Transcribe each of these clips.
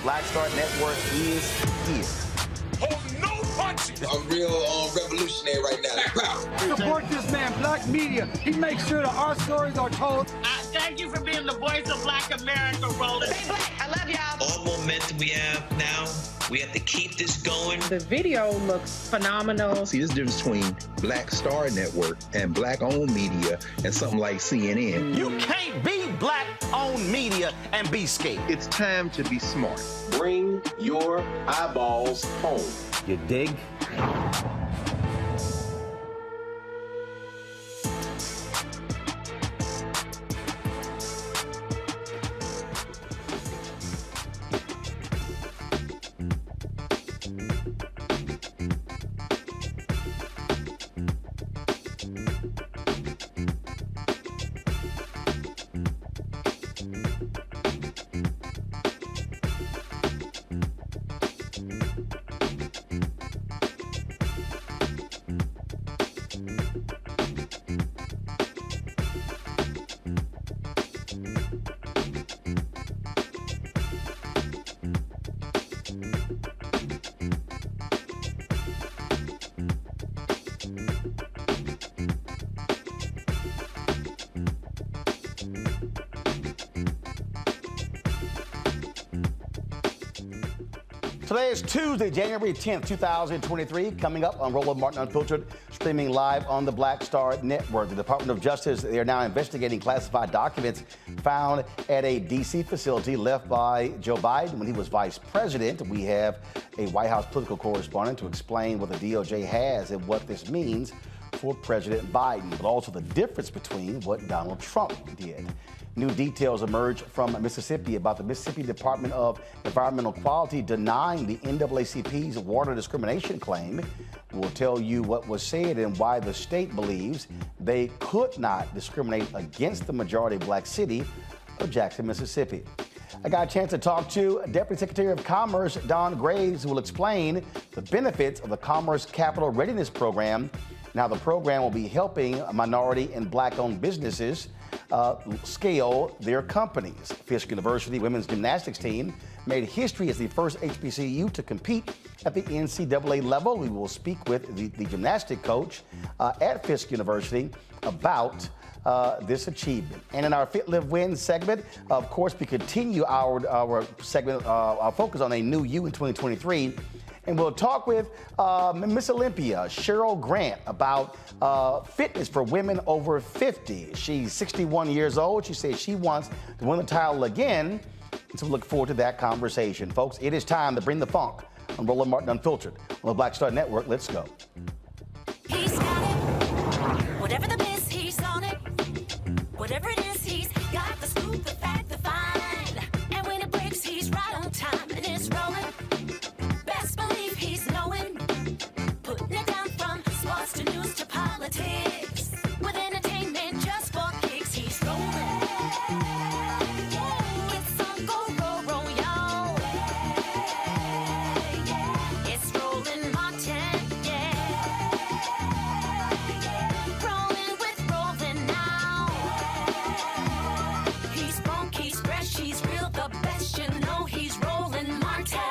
Black Star Network is here. Hold no punches. I'm real revolutionary right now. Support this man, Black media. He makes sure that our stories are told. Thank you for being the voice of Black America, Roland. Stay black. I love y'all. All momentum we have now, we have to keep this going. The video looks phenomenal. See, this difference between Black Star Network and Black-owned media and something like CNN. You can't be Black-owned media and be scared. It's time to be smart. Bring your eyeballs home. You dig? Today is Tuesday, January 10th, 2023. Coming up on Roland Martin Unfiltered, streaming live on the Black Star Network. The Department of Justice, they are now investigating classified documents found at a D.C. facility left by Joe Biden when he was vice president. We have a White House political correspondent to explain what the DOJ has and what this means for President Biden, but also the difference between what Donald Trump did. New details emerge from Mississippi about the Mississippi Department of Environmental Quality denying the NAACP's water discrimination claim. We'll tell you what was said and why the state believes they could not discriminate against the majority Black city of Jackson, Mississippi. I got a chance to talk to Deputy Secretary of Commerce, Don Graves, who will explain the benefits of the Commerce Capital Readiness Program. Now, the program will be helping minority and Black-owned businesses scale their companies. Fisk University women's gymnastics team made history as the first HBCU to compete at the NCAA level. We will speak with the gymnastic coach at Fisk University about this achievement. And in our Fit, Live, Win segment, of course, we continue our segment, our focus on a new you in 2023. And we'll talk with Miss Olympia, Cheryl Grant, about fitness for women over 50. She's 61 years old. She says she wants to win the title again. So we look forward to that conversation. Folks, it is time to bring the funk on Roland Martin Unfiltered on the Black Star Network. Let's go. He's got it. Whatever the biz, he's on it. Whatever it is, he's got the scoop, the fact, the find. And when it breaks, he's right on time and it's rolling. Believe he's knowing, putting it down from sports to news to politics. With entertainment just for kicks, he's rolling. It's on go, y'all. It's Roland Martin, yeah. Rolling with Roland now. He's funk, he's fresh, he's real, the best, you know he's Roland Martin.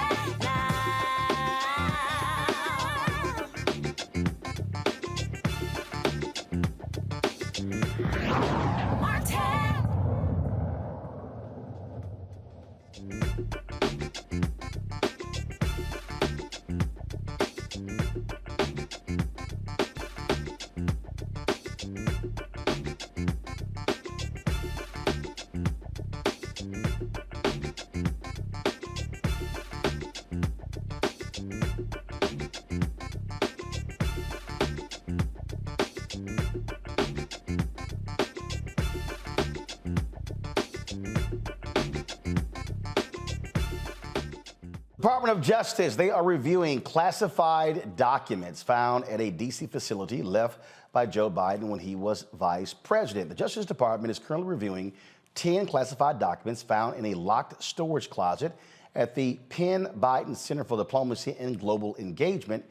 Department of Justice, they are reviewing classified documents found at a D.C. facility left by Joe Biden when he was vice president. The Justice Department is currently reviewing 10 classified documents found in a locked storage closet at the Penn Biden Center for Diplomacy and Global Engagement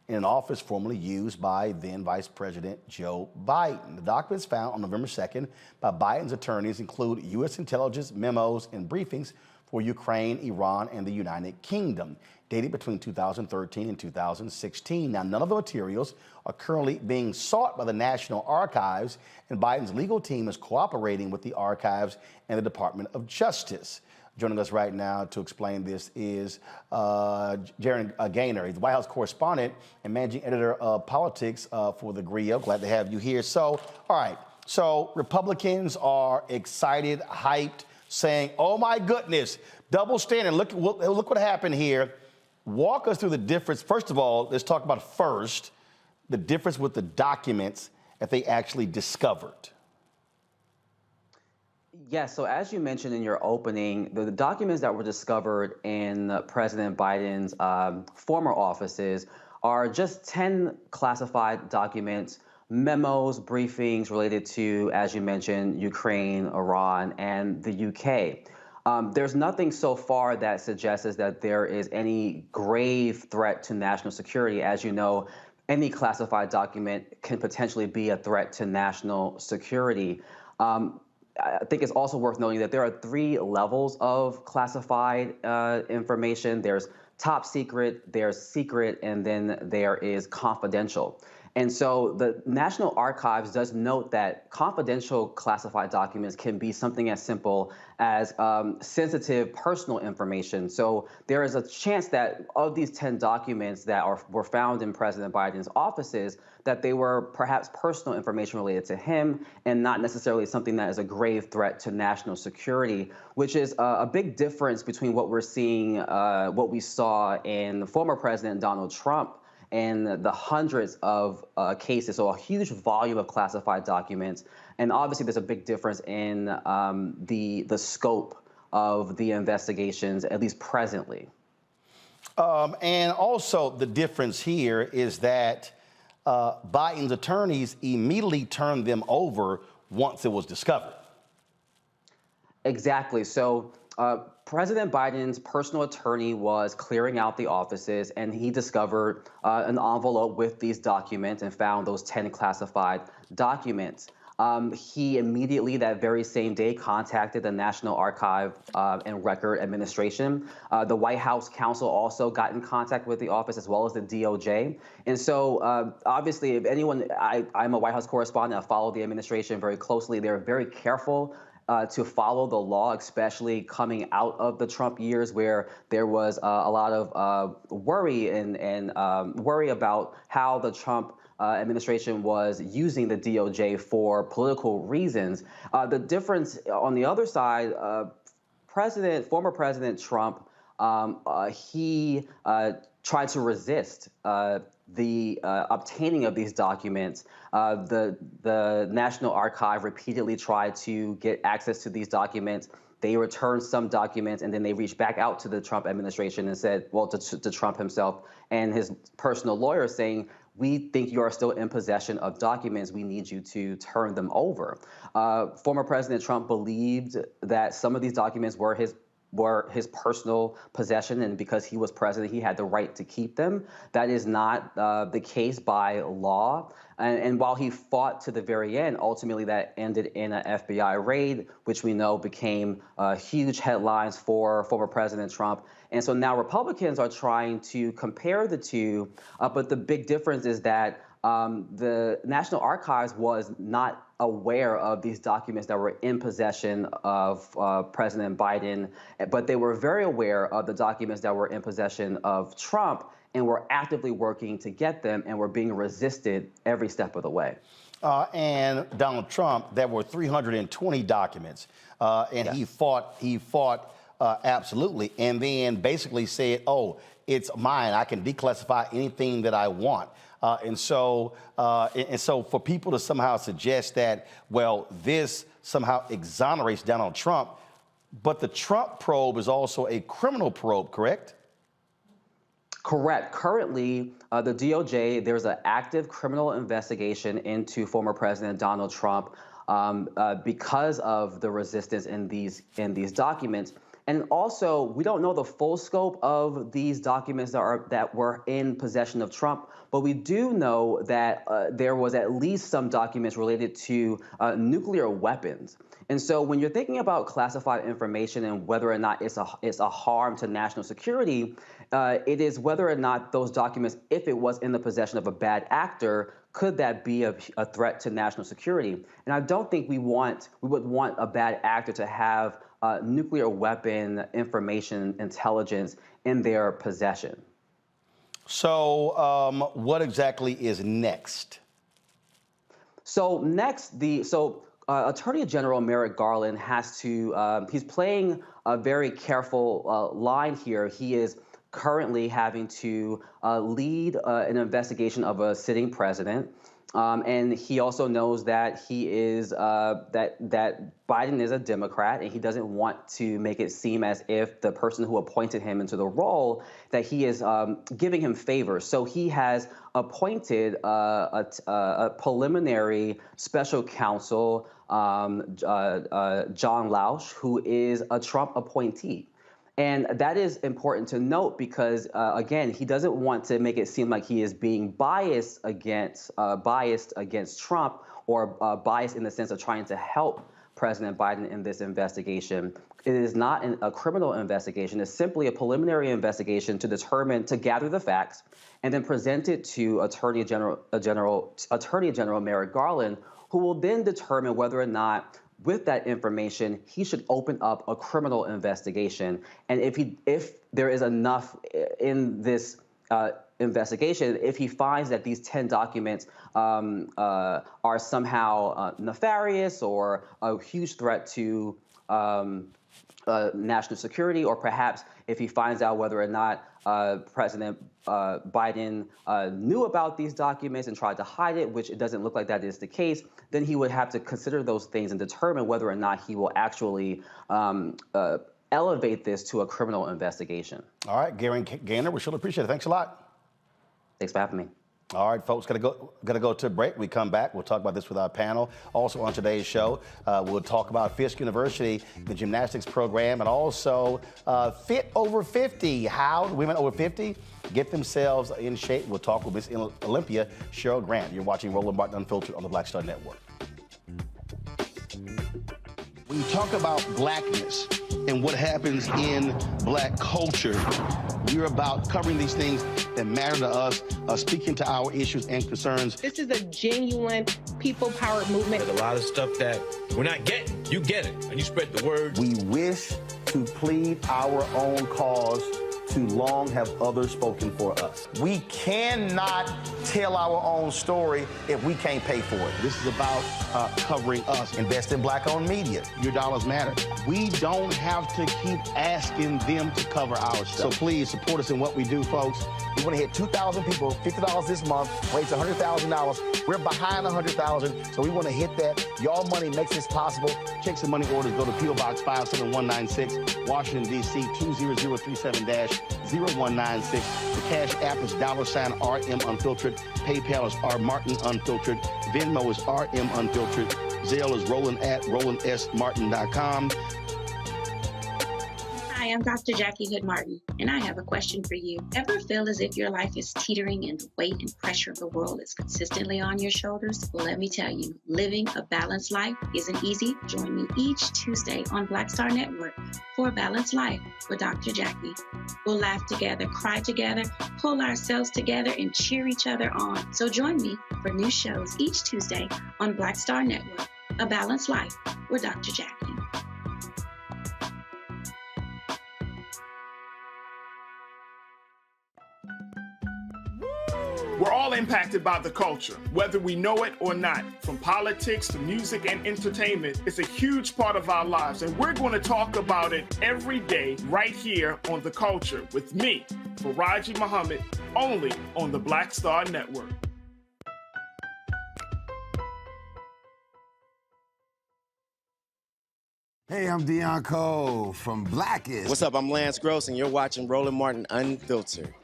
in an office formerly used by then Vice President Joe Biden. The documents found on November 2nd by Biden's attorneys include U.S. intelligence memos and briefings for Ukraine, Iran, and the United Kingdom, dated between 2013 and 2016. Now, none of the materials are currently being sought by the National Archives, and Biden's legal team is cooperating with the archives and the Department of Justice. Joining us right now to explain this is Jaron Gaynor. He's the White House correspondent and managing editor of politics for the Griot. Glad to have you here. So, all right. So Republicans are excited, hyped, saying, "Oh my goodness, double standard! Look what happened here." Walk us through the difference. First of all, let's talk about first the difference with the documents that they actually discovered. Yes, so as you mentioned in your opening, the documents that were discovered in President Biden's former offices are just 10 classified documents, memos, briefings related to, as you mentioned, Ukraine, Iran, and the UK. There's nothing so far that suggests that there is any grave threat to national security. As you know, any classified document can potentially be a threat to national security. I think it's also worth noting that there are 3 levels of classified information. There's top secret, there's secret, and then there is confidential. And so the National Archives does note that confidential classified documents can be something as simple as sensitive personal information. So there is a chance that of these 10 documents that were found in President Biden's offices, that they were perhaps personal information related to him and not necessarily something that is a grave threat to national security, which is a big difference between what we're seeing, what we saw in the former President Donald Trump and the hundreds of cases, so a huge volume of classified documents. And obviously there's a big difference in the scope of the investigations, at least presently. And also the difference here is that Biden's attorneys immediately turned them over once it was discovered. Exactly. So President Biden's personal attorney was clearing out the offices, and he discovered an envelope with these documents and found those 10 classified documents. He immediately, that very same day, contacted the National Archive and Record Administration. The White House counsel also got in contact with the office, as well as the DOJ. And so, obviously, if anyone, I'm a White House correspondent, I follow the administration very closely. They're very careful to follow the law, especially coming out of the Trump years, where there was a lot of worry and worry about how the Trump administration was using the DOJ for political reasons. The difference on the other side, former President Trump, he tried to resist the obtaining of these documents. The National Archive repeatedly tried to get access to these documents. They returned some documents, and then they reached back out to the Trump administration and said, well, to Trump himself and his personal lawyer, saying, we think you are still in possession of documents. We need you to turn them over. Former President Trump believed that some of these documents were his personal possession, and because he was president, he had the right to keep them. That is not the case by law. And while he fought to the very end, ultimately that ended in an FBI raid, which we know became huge headlines for former President Trump. And so now Republicans are trying to compare the two, but the big difference is that the National Archives was not aware of these documents that were in possession of President Biden, but they were very aware of the documents that were in possession of Trump and were actively working to get them and were being resisted every step of the way. And Donald Trump, there were 320 documents, and yes, he fought absolutely, and then basically said, oh, it's mine. I can declassify anything that I want. And so for people to somehow suggest that, well, this somehow exonerates Donald Trump, but the Trump probe is also a criminal probe, correct? Correct. Currently, the DOJ, there's an active criminal investigation into former President Donald Trump because of the resistance in these documents. And also, we don't know the full scope of these documents that were in possession of Trump, but we do know that there was at least some documents related to nuclear weapons. And so when you're thinking about classified information and whether or not it's a harm to national security, it is whether or not those documents, if it was in the possession of a bad actor, could that be a threat to national security? And I don't think we would want a bad actor to have nuclear weapon information intelligence in their possession. So what exactly is next? So next, Attorney General Merrick Garland has to, he's playing a very careful line here. He is currently having to lead an investigation of a sitting president. And he also knows that he is that Biden is a Democrat, and he doesn't want to make it seem as if the person who appointed him into the role that he is giving him favors. So he has appointed a preliminary special counsel, John Lausch, who is a Trump appointee. And that is important to note because, again, he doesn't want to make it seem like he is being biased against Trump or biased in the sense of trying to help President Biden in this investigation. It is not a criminal investigation. It's simply a preliminary investigation to gather the facts and then present it to Attorney General Merrick Garland, who will then determine whether or not, with that information, he should open up a criminal investigation. And if there is enough in this investigation, if he finds that these 10 documents are somehow nefarious or a huge threat to national security, or perhaps if he finds out whether or not President Biden knew about these documents and tried to hide it, which it doesn't look like that is the case, then he would have to consider those things and determine whether or not he will actually elevate this to a criminal investigation. All right, Gary Gaynor, we sure appreciate it. Thanks a lot. Thanks for having me. All right, folks, gonna go to a break. We come back, we'll talk about this with our panel. Also on today's show, we'll talk about Fisk University, the gymnastics program, and also Fit Over 50. How women over 50 get themselves in shape. We'll talk with Miss Olympia, Cheryl Grant. You're watching Roland Martin Unfiltered on the Black Star Network. When you talk about blackness and what happens in black culture, we're about covering these things that matter to us, speaking to our issues and concerns. This is a genuine people-powered movement. There's a lot of stuff that we're not getting. You get it, and you spread the word. We wish to plead our own cause. Too long have others spoken for us. We cannot tell our own story if we can't pay for it. This is about covering us. Invest in black-owned media. Your dollars matter. We don't have to keep asking them to cover our stuff. So please support us in what we do, folks. We want to hit 2,000 people, $50 this month, raise $100,000. We're behind $100,000, so we want to hit that. Y'all money makes this possible. Check some money orders. Go to P.O. Box 57196, Washington, D.C. 20037-0196. The Cash App is $RM Unfiltered. PayPal is R Martin Unfiltered. Venmo is RM Unfiltered. Zelle is Roland at RolandSMartin.com. Hi, I'm Dr. Jackie Hood Martin, and I have a question for you. Ever feel as if your life is teetering and the weight and pressure of the world is consistently on your shoulders? Well, let me tell you, living a balanced life isn't easy. Join me each Tuesday on Black Star Network for A Balanced Life with Dr. Jackie. We'll laugh together, cry together, pull ourselves together, and cheer each other on. So join me for new shows each Tuesday on Black Star Network, A Balanced Life with Dr. Jackie. We're all impacted by the culture, whether we know it or not. From politics to music and entertainment, it's a huge part of our lives, and we're going to talk about it every day right here on The Culture with me, Faraji Muhammad, only on the Black Star Network. Hey, I'm Deion Cole from Blackest. What's up? I'm Lance Gross, and you're watching Roland Martin Unfiltered.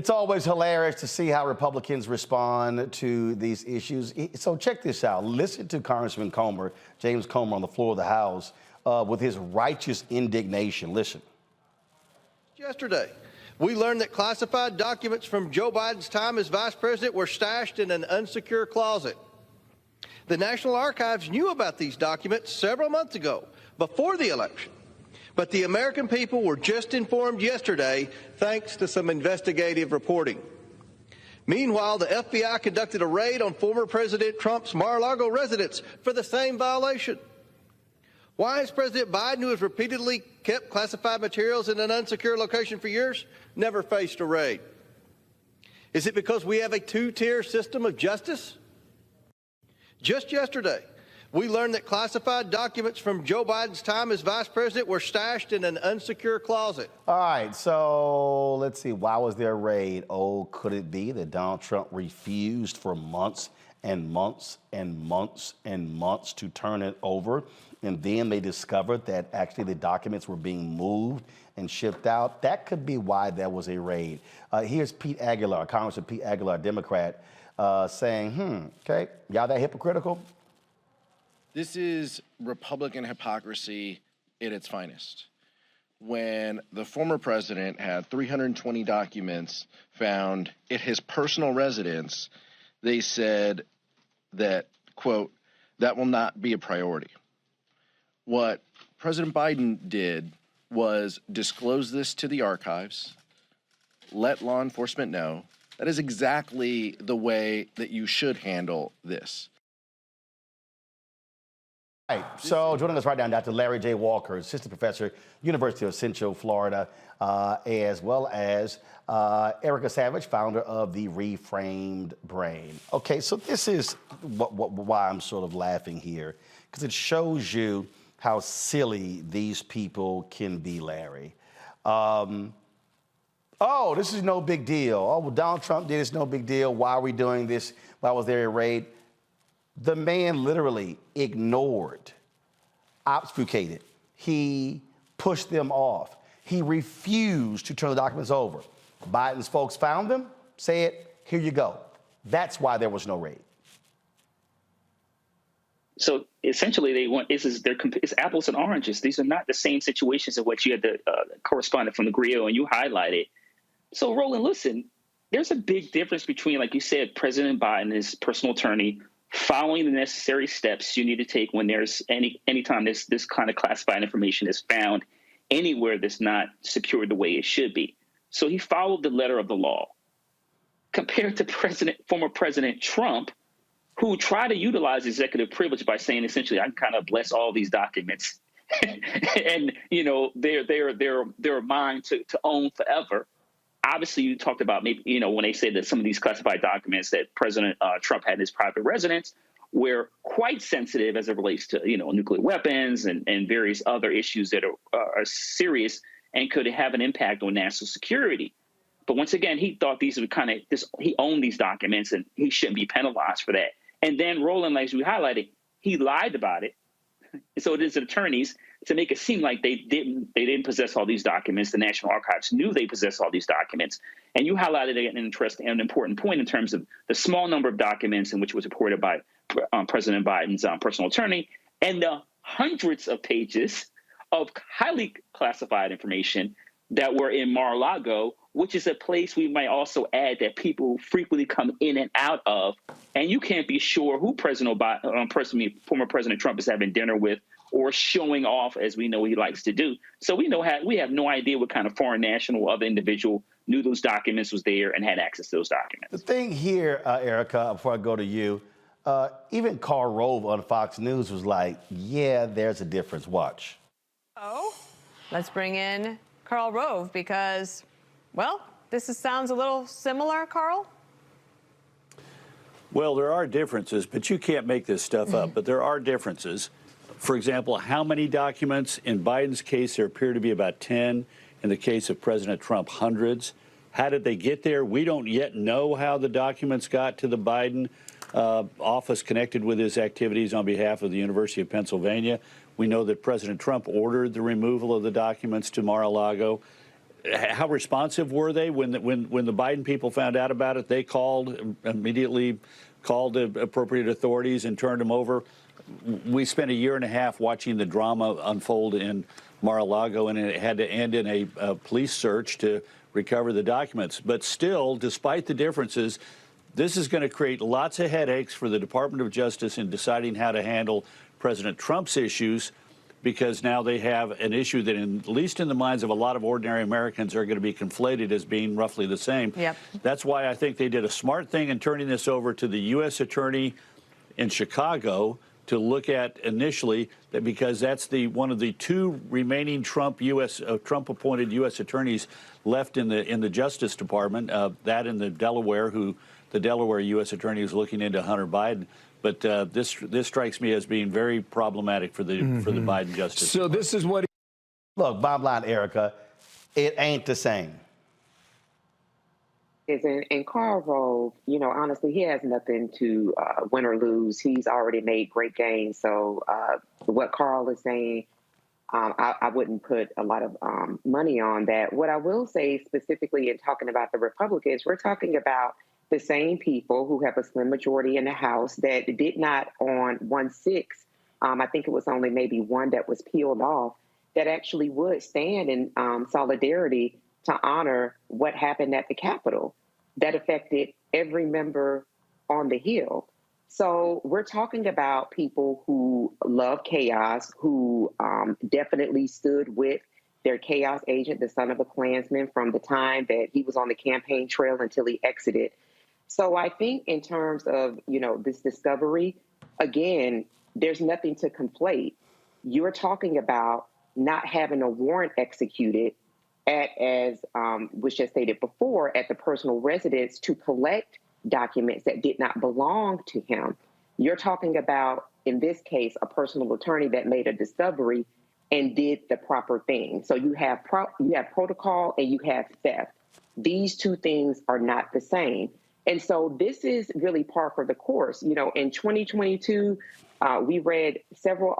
It's always hilarious to see how Republicans respond to these issues. So check this out. Listen to Congressman Comer, James Comer, on the floor of the House with his righteous indignation. Listen. Yesterday, we learned that classified documents from Joe Biden's time as vice president were stashed in an unsecure closet. The National Archives knew about these documents several months ago, before the election. But the American people were just informed yesterday thanks to some investigative reporting. Meanwhile, the FBI conducted a raid on former President Trump's Mar-a-Lago residence for the same violation. Why has President Biden, who has repeatedly kept classified materials in an unsecure location for years, never faced a raid? Is it because we have a two-tier system of justice? Just yesterday, we learned that classified documents from Joe Biden's time as vice president were stashed in an unsecure closet. All right, so let's see. Why was there a raid? Oh, could it be that Donald Trump refused for months and months and months and months to turn it over? And then they discovered that actually the documents were being moved and shipped out. That could be why there was a raid. Here's Pete Aguilar, Congressman Pete Aguilar, Democrat, saying, okay, y'all that hypocritical? This is Republican hypocrisy at its finest. When the former president had 320 documents found at his personal residence, they said that, quote, that will not be a priority. What President Biden did was disclose this to the archives, let law enforcement know. That is exactly the way that you should handle this. All right, so joining us right now, Dr. Larry J. Walker, assistant professor, University of Central Florida, as well as Erica Savage, founder of the Reframed Brain. Okay, so this is why I'm sort of laughing here, because it shows you how silly these people can be, Larry. Oh, this is no big deal. Oh, well, Donald Trump did, it's no big deal. Why are we doing this? Why was there a raid? The man literally ignored, obfuscated. He pushed them off. He refused to turn the documents over. Biden's folks found them, said, here you go. That's why there was no raid. So essentially, it's apples and oranges. These are not the same situations of what you had the correspondent from the Griot and you highlighted. So, Roland, listen, there's a big difference between, like you said, President Biden and his personal attorney following the necessary steps you need to take when there's anytime this kind of classified information is found anywhere that's not secured the way it should be. So he followed the letter of the law. Compared to former President Trump, who tried to utilize executive privilege by saying essentially, I can kind of bless all these documents, and they're mine to own forever. Obviously, you talked about maybe when they say that some of these classified documents that President Trump had in his private residence were quite sensitive as it relates to nuclear weapons and various other issues that are serious and could have an impact on national security. But once again, he thought these were he owned these documents and he shouldn't be penalized for that. And then Roland, as we highlighted, he lied about it. So it is attorneys to make it seem like they didn't possess all these documents. The National Archives knew they possessed all these documents. And you highlighted an important point in terms of the small number of documents in which was reported by President Biden's personal attorney and the hundreds of pages of highly classified information that were in Mar-a-Lago, which is a place we might also add that people frequently come in and out of. And you can't be sure who former President Trump is having dinner with or showing off, as we know he likes to do. So we have no idea what kind of foreign national or other individual knew those documents was there and had access to those documents. The thing here, Erica, before I go to you, even Karl Rove on Fox News was like, yeah, there's a difference. Watch. Oh, let's bring in Karl Rove because, well, this sounds a little similar, Karl? Well, there are differences, but you can't make this stuff up. But there are differences. For example, how many documents? In Biden's case, there appear to be about 10. In the case of President Trump, hundreds. How did they get there? We don't yet know how the documents got to the Biden office connected with his activities on behalf of the University of Pennsylvania. We know that President Trump ordered the removal of the documents to Mar-a-Lago. how responsive were they when the Biden people found out about it? They immediately called the appropriate authorities and turned them over. We spent a year and a half watching the drama unfold in Mar-a-Lago, and it had to end in a police search to recover the documents. But still, despite the differences, this is going to create lots of headaches for the Department of Justice in deciding how to handle President Trump's issues, because now they have an issue that, at least in the minds of a lot of ordinary Americans, are going to be conflated as being roughly the same. Yep. That's why I think they did a smart thing in turning this over to the U.S. Attorney in Chicago to look at initially, because that's one of the two remaining Trump-appointed U.S. attorneys left in the Justice Department. That and the Delaware U.S. attorney is looking into Hunter Biden. But this strikes me as being very problematic for the Biden Justice. So this is what. Look, bottom line, Erica, it ain't the same. And Karl Rove, honestly, he has nothing to win or lose. He's already made great gains. So what Karl is saying, I wouldn't put a lot of money on that. What I will say specifically in talking about the Republicans, we're talking about the same people who have a slim majority in the House that did not on 1/6. I think it was only maybe one that was peeled off, that actually would stand in solidarity to honor what happened at the Capitol that affected every member on the Hill. So we're talking about people who love chaos, who definitely stood with their chaos agent, the son of a Klansman, from the time that he was on the campaign trail until he exited. So I think in terms of, this discovery, again, there's nothing to conflate. You're talking about not having a warrant executed which I stated before, at the personal residence to collect documents that did not belong to him. You're talking about, in this case, a personal attorney that made a discovery and did the proper thing. So you have protocol and you have theft. These two things are not the same. And so this is really par for the course. In 2022, we read several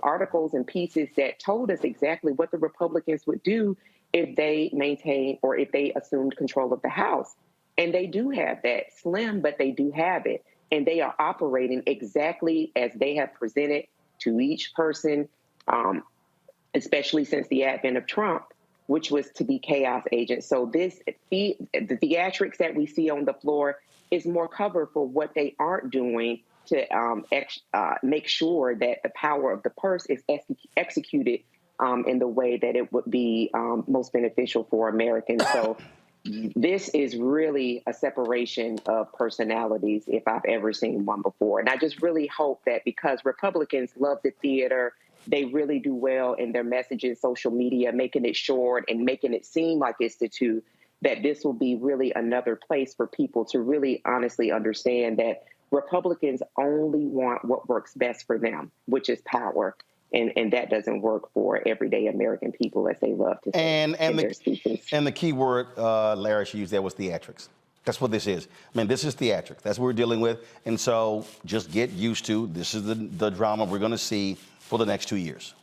articles and pieces that told us exactly what the Republicans would do if they maintained or if they assumed control of the House. And they do have that, slim, but they do have it. And they are operating exactly as they have presented to each person, especially since the advent of Trump, which was to be chaos agents. So the theatrics that we see on the floor is more cover for what they aren't doing to make sure that the power of the purse is executed in the way that it would be most beneficial for Americans. So this is really a separation of personalities if I've ever seen one before. And I just really hope that because Republicans love the theater, they really do well in their messages, social media, making it short and making it seem like it's the two, that this will be really another place for people to really honestly understand that Republicans only want what works best for them, which is power. And that doesn't work for everyday American people, as they love to say in their speeches. And the key word, Larry, she used there was theatrics. That's what this is. I mean, this is theatrics. That's what we're dealing with. And so just get used to, this is the drama we're going to see for the next 2 years.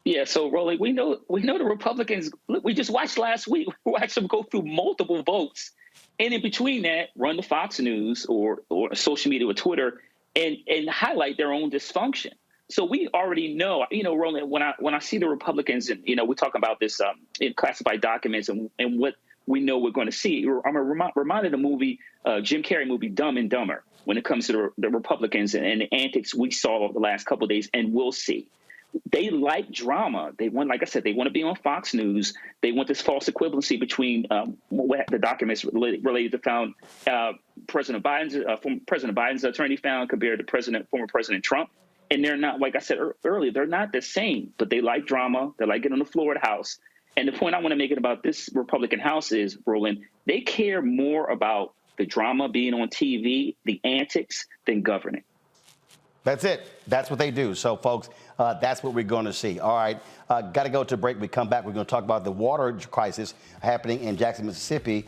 Yeah, so Roland, we know the Republicans, we just watched last week, we watched them go through multiple votes. And in between that, run to Fox News or social media with Twitter and highlight their own dysfunction. So we already know, Roland, when I see the Republicans and, we talk about this in classified documents and what we know we're going to see. I'm reminded of the movie, Jim Carrey movie, Dumb and Dumber, when it comes to the Republicans and the antics we saw the last couple of days and will see. They like drama. They want, like I said, they want to be on Fox News. They want this false equivalency between what the documents related to found President Biden's attorney found compared to former President Trump. And they're not, like I said earlier, they're not the same, but they like drama. They like it on the floor of the House. And the point I want to make about this Republican House is, Roland, they care more about the drama being on TV, the antics, than governing. That's it. That's what they do. So, folks, that's what we're going to see. All right. Got to go to break. We come back. We're going to talk about the water crisis happening in Jackson, Mississippi.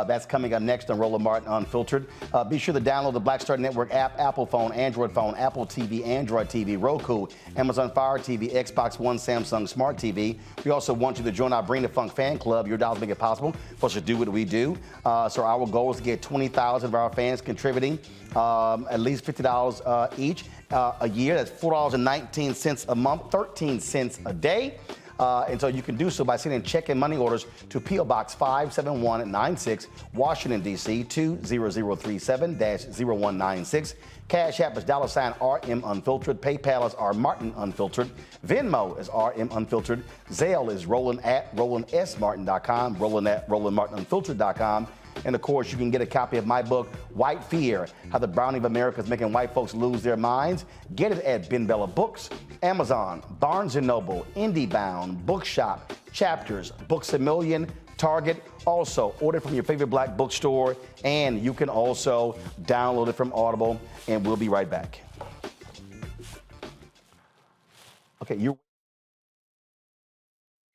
That's coming up next on Roland Martin Unfiltered. Be sure to download the Black Star Network app, Apple phone, Android phone, Apple TV, Android TV, Roku, Amazon Fire TV, Xbox One, Samsung Smart TV. We also want you to join our Bring the Funk fan club. Your dollars make it possible for us to do what we do. So our goal is to get 20,000 of our fans contributing at least $50 each a year. That's $4.19 a month, 13 cents a day. And so you can do so by sending check and money orders to P.O. Box 57196, Washington, D.C. 20037-0196. Cash App is $RM Unfiltered. PayPal is R Martin Unfiltered. Venmo is RM Unfiltered. Zelle is Roland at RolandSMartin.com, Roland at RolandMartinUnfiltered.com. And of course, you can get a copy of my book, White Fear, How the Browning of America is Making White Folks Lose Their Minds. Get it at Ben Bella Books, Amazon, Barnes & Noble, IndieBound, Bookshop, Chapters, Books A Million, Target. Also, order from your favorite black bookstore, and you can also download it from Audible, and we'll be right back. Okay, you.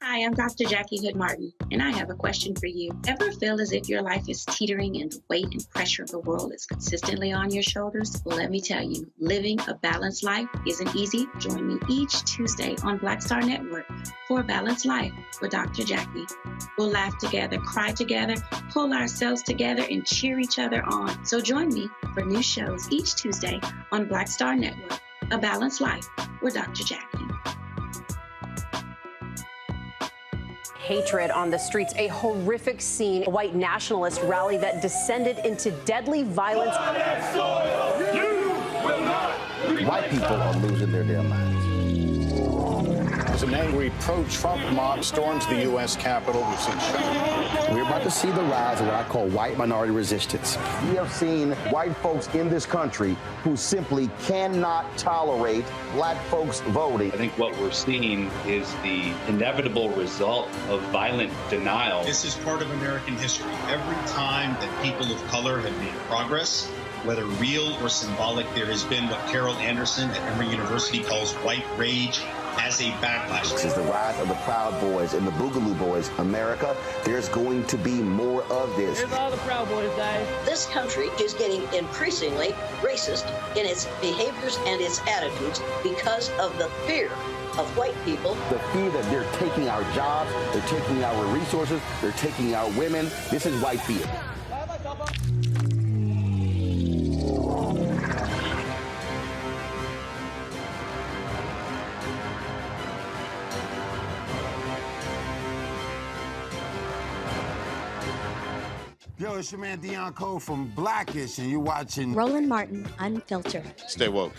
Hi, I'm Dr. Jackie Hood Martin, and I have a question for you. Ever feel as if your life is teetering and the weight and pressure of the world is consistently on your shoulders? Well, let me tell you, living a balanced life isn't easy. Join me each Tuesday on Black Star Network for a Balanced Life with Dr. Jackie. We'll laugh together, cry together, pull ourselves together, and cheer each other on. So join me for new shows each Tuesday on Black Star Network, A Balanced Life with Dr. Jackie. Hatred on the streets, a horrific scene, a white nationalist rally that descended into deadly violence. White people are losing their damn minds. As an angry pro-Trump mob storms the U.S. Capitol, we've seen shooting. We're about to see the rise of what I call white minority resistance. We have seen white folks in this country who simply cannot tolerate black folks voting. I think what we're seeing is the inevitable result of violent denial. This is part of American history. Every time that people of color have made progress, whether real or symbolic, there has been what Carol Anderson at Emory University calls white rage as a backlash. This is the rise of the Proud Boys and the Boogaloo Boys. America, there's going to be more of this. Here's all the Proud Boys, guys. This country is getting increasingly racist in its behaviors and its attitudes because of the fear of white people. The fear that they're taking our jobs, they're taking our resources, they're taking our women. This is white fear. Yo, it's your man Dion Cole from Blackish, and you're watching Roland Martin Unfiltered. Stay woke.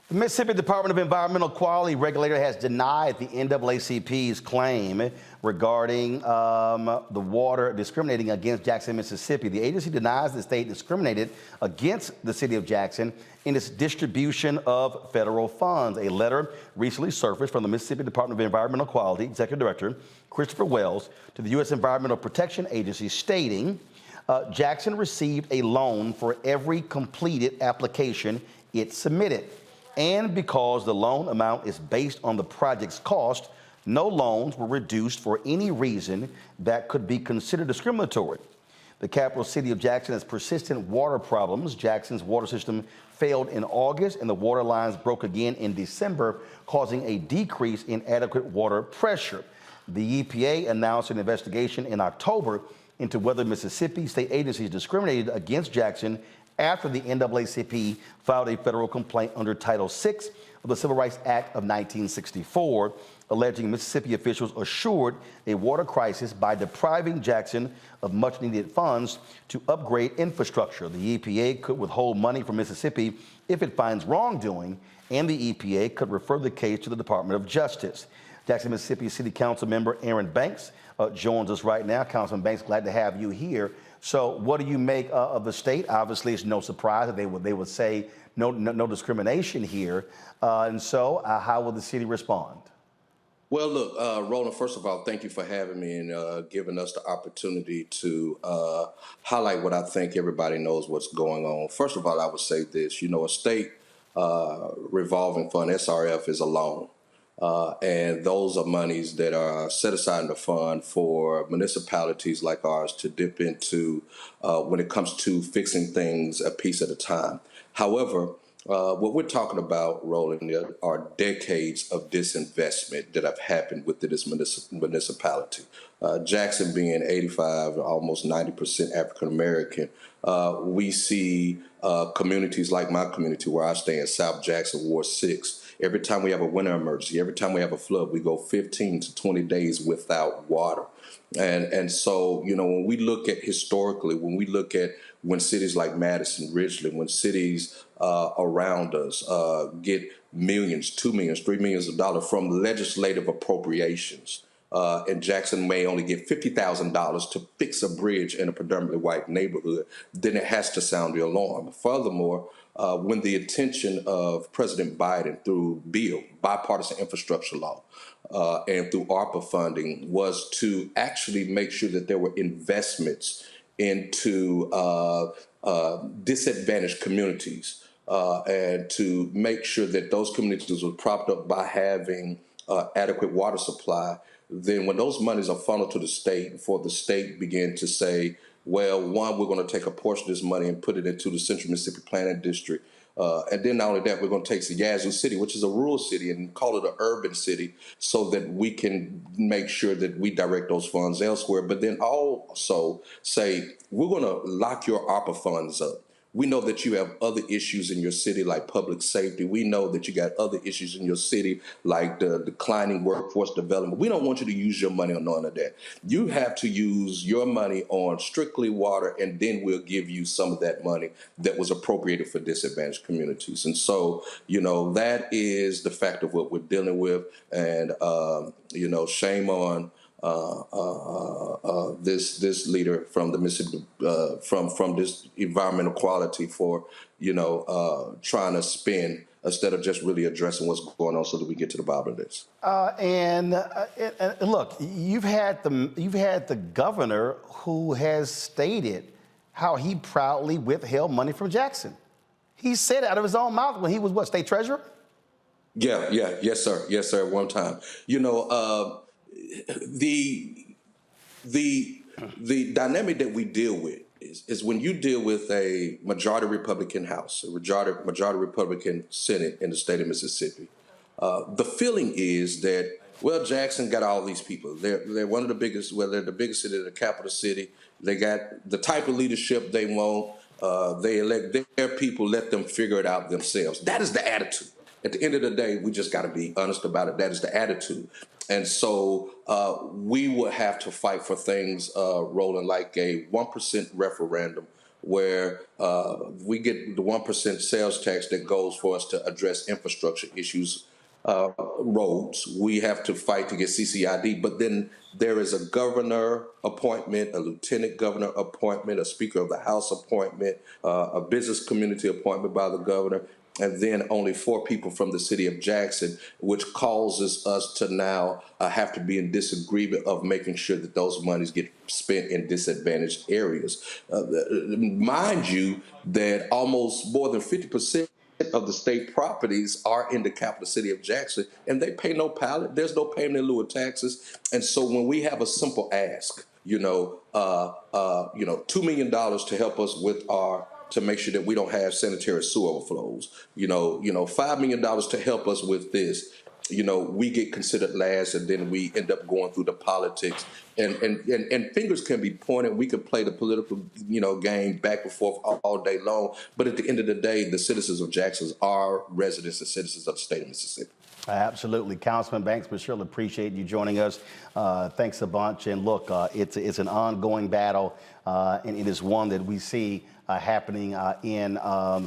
The Mississippi Department of Environmental Quality regulator has denied the NAACP's claim regarding the water discriminating against Jackson, Mississippi. The agency denies the state discriminated against the city of Jackson in its distribution of federal funds. A letter recently surfaced from the Mississippi Department of Environmental Quality Executive Director Christopher Wells to the U.S. Environmental Protection Agency stating Jackson received a loan for every completed application it submitted. And because the loan amount is based on the project's cost, no loans were reduced for any reason that could be considered discriminatory. The capital city of Jackson has persistent water problems. Jackson's water system failed in August, and the water lines broke again in December, causing a decrease in adequate water pressure. The EPA announced an investigation in October into whether Mississippi state agencies discriminated against Jackson after the NAACP filed a federal complaint under Title VI of the Civil Rights Act of 1964, alleging Mississippi officials assured a water crisis by depriving Jackson of much-needed funds to upgrade infrastructure. The EPA could withhold money from Mississippi if it finds wrongdoing, and the EPA could refer the case to the Department of Justice. Jackson, Mississippi City Council member Aaron Banks joins us right now. Councilman Banks, glad to have you here. So what do you make of the state? Obviously, it's no surprise that they would say no discrimination here. And so how will the city respond? Well, look, Roland, first of all, thank you for having me and giving us the opportunity to highlight what I think everybody knows what's going on. First of all, I would say this, a state revolving fund, SRF, is a loan. And those are monies that are set aside in the fund for municipalities like ours to dip into when it comes to fixing things a piece at a time. However, what we're talking about, Roland, are decades of disinvestment that have happened within this municipality. Jackson being 85, almost 90% African American, we see communities like my community where I stay in South Jackson, Ward 6. Every time we have a winter emergency, every time we have a flood, we go 15 to 20 days without water. And so, when we look at historically, when cities like Madison, Richland, when cities around us get millions, $2 million, $3 million from legislative appropriations, and Jackson may only get $50,000 to fix a bridge in a predominantly white neighborhood, then it has to sound the alarm. Furthermore, when the attention of President Biden through bipartisan infrastructure law, and through ARPA funding was to actually make sure that there were investments into disadvantaged communities and to make sure that those communities were propped up by having adequate water supply, then when those monies are funneled to the state, before the state began to say, well, one, we're going to take a portion of this money and put it into the Central Mississippi Planning District. And then not only that, we're going to take the Yazoo City, which is a rural city, and call it an urban city so that we can make sure that we direct those funds elsewhere. But then also say, we're going to lock your ARPA funds up. We know that you have other issues in your city like public safety. We know that you got other issues in your city like the declining workforce development. We don't want you to use your money on none of that. You have to use your money on strictly water, and then we'll give you some of that money that was appropriated for disadvantaged communities. And so, that is the fact of what we're dealing with. And, shame on this leader from the Mississippi, from this environmental quality for, trying to spin instead of just really addressing what's going on so that we get to the bottom of this. And look, you've had the governor who has stated how he proudly withheld money from Jackson. He said it out of his own mouth when he was state treasurer? Yes, sir, at one time. The dynamic that we deal with is when you deal with a majority Republican House, a majority Republican Senate in the state of Mississippi, the feeling is that, well, Jackson got all these people. They're one of the biggest, they're the biggest city, the capital city. They got the type of leadership they want. They elect their people, let them figure it out themselves. That is the attitude. At the end of the day, we just got to be honest about it. That is the attitude. And so we will have to fight for things, Roland, like a 1% referendum where we get the 1% sales tax that goes for us to address infrastructure issues, roads. We have to fight to get CCID. But then there is a governor appointment, a lieutenant governor appointment, a Speaker of the House appointment, a business community appointment by the governor, and then only 4 people from the city of Jackson, which causes us to now have to be in disagreement of making sure that those monies get spent in disadvantaged areas. Mind you, that almost more than 50% of the state properties are in the capital city of Jackson, and they pay no pallet. There's no payment in lieu of taxes. And so when we have a simple ask, $2 million to help us with to make sure that we don't have sanitary sewer overflows, $5 million to help us with this. we get considered last, and then we end up going through the politics, and fingers can be pointed. We could play the political, game back and forth all day long. But at the end of the day, the citizens of Jackson are residents and citizens of the state of Mississippi. Absolutely. Councilman Banks, we surely appreciate you joining us. Thanks a bunch. And look, it's an ongoing battle, and it is one that we see happening in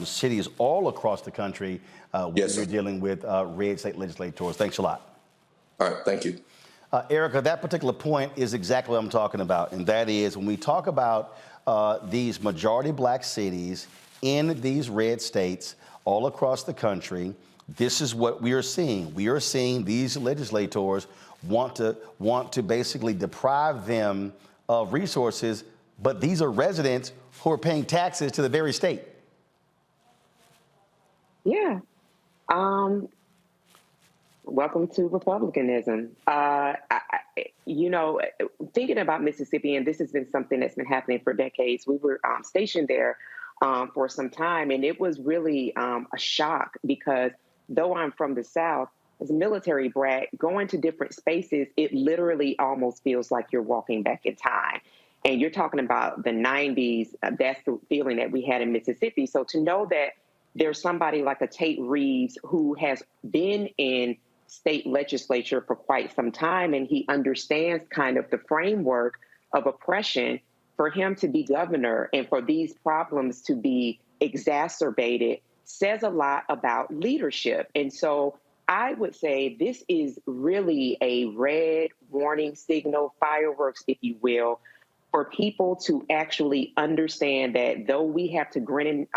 cities all across the country when we're dealing with red state legislators. Thanks a lot. All right. Thank you. Erica, that particular point is exactly what I'm talking about. And that is when we talk about these majority black cities in these red states all across the country, this is what we are seeing. We are seeing these legislators want to basically deprive them of resources, but these are residents who are paying taxes to the very state. Yeah. Welcome to Republicanism. Thinking about Mississippi, and this has been something that's been happening for decades. We were stationed there for some time, and it was really a shock because though I'm from the South, as a military brat, going to different spaces, it literally almost feels like you're walking back in time. And you're talking about the 90s, that's the feeling that we had in Mississippi. So to know that there's somebody like a Tate Reeves who has been in state legislature for quite some time, and he understands kind of the framework of oppression, for him to be governor and for these problems to be exacerbated says a lot about leadership. And so I would say this is really a red warning signal, fireworks, if you will, for people to actually understand that though we have to grin and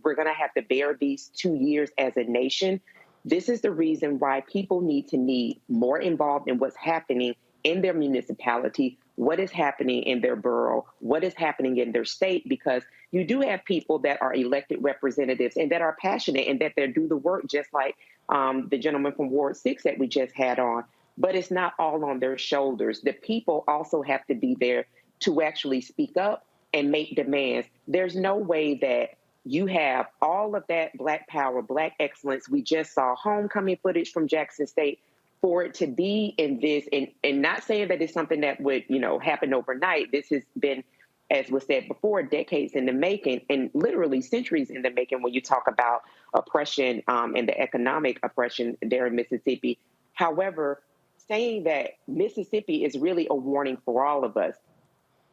we're going to have to bear these 2 years as a nation, this is the reason why people need to be more involved in what's happening in their municipality, what is happening in their borough, what is happening in their state, because you do have people that are elected representatives and that are passionate and that they do the work, just like the gentleman from Ward 6 that we just had on. But it's not all on their shoulders. The people also have to be there to actually speak up and make demands. There's no way that you have all of that Black power, Black excellence. We just saw homecoming footage from Jackson State. For it to be in this, and not saying that it's something that would, happen overnight. This has been, as was said before, decades in the making, and literally centuries in the making when you talk about oppression and the economic oppression there in Mississippi. However, saying that Mississippi is really a warning for all of us.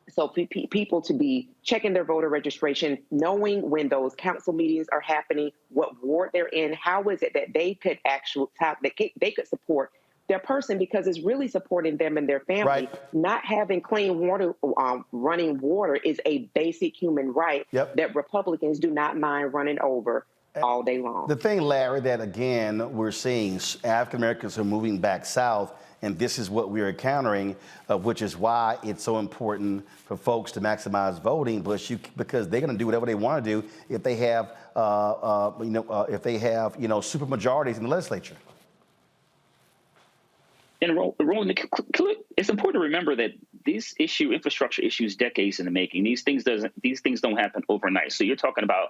So people to be checking their voter registration, knowing when those council meetings are happening, what ward they're in, how is it that they could they could support their person, because it's really supporting them and their family. Right. Not having clean water, running water is a basic human right that Republicans do not mind running over all day long. The thing, Larry, that again, we're seeing African Americans are moving back south, and this is what we're encountering, which is why it's so important for folks to maximize voting, because they're going to do whatever they want to do if they have, super majorities in the legislature. And Roland, it's important to remember that these infrastructure issues, decades in the making. These things don't happen overnight. So you're talking about,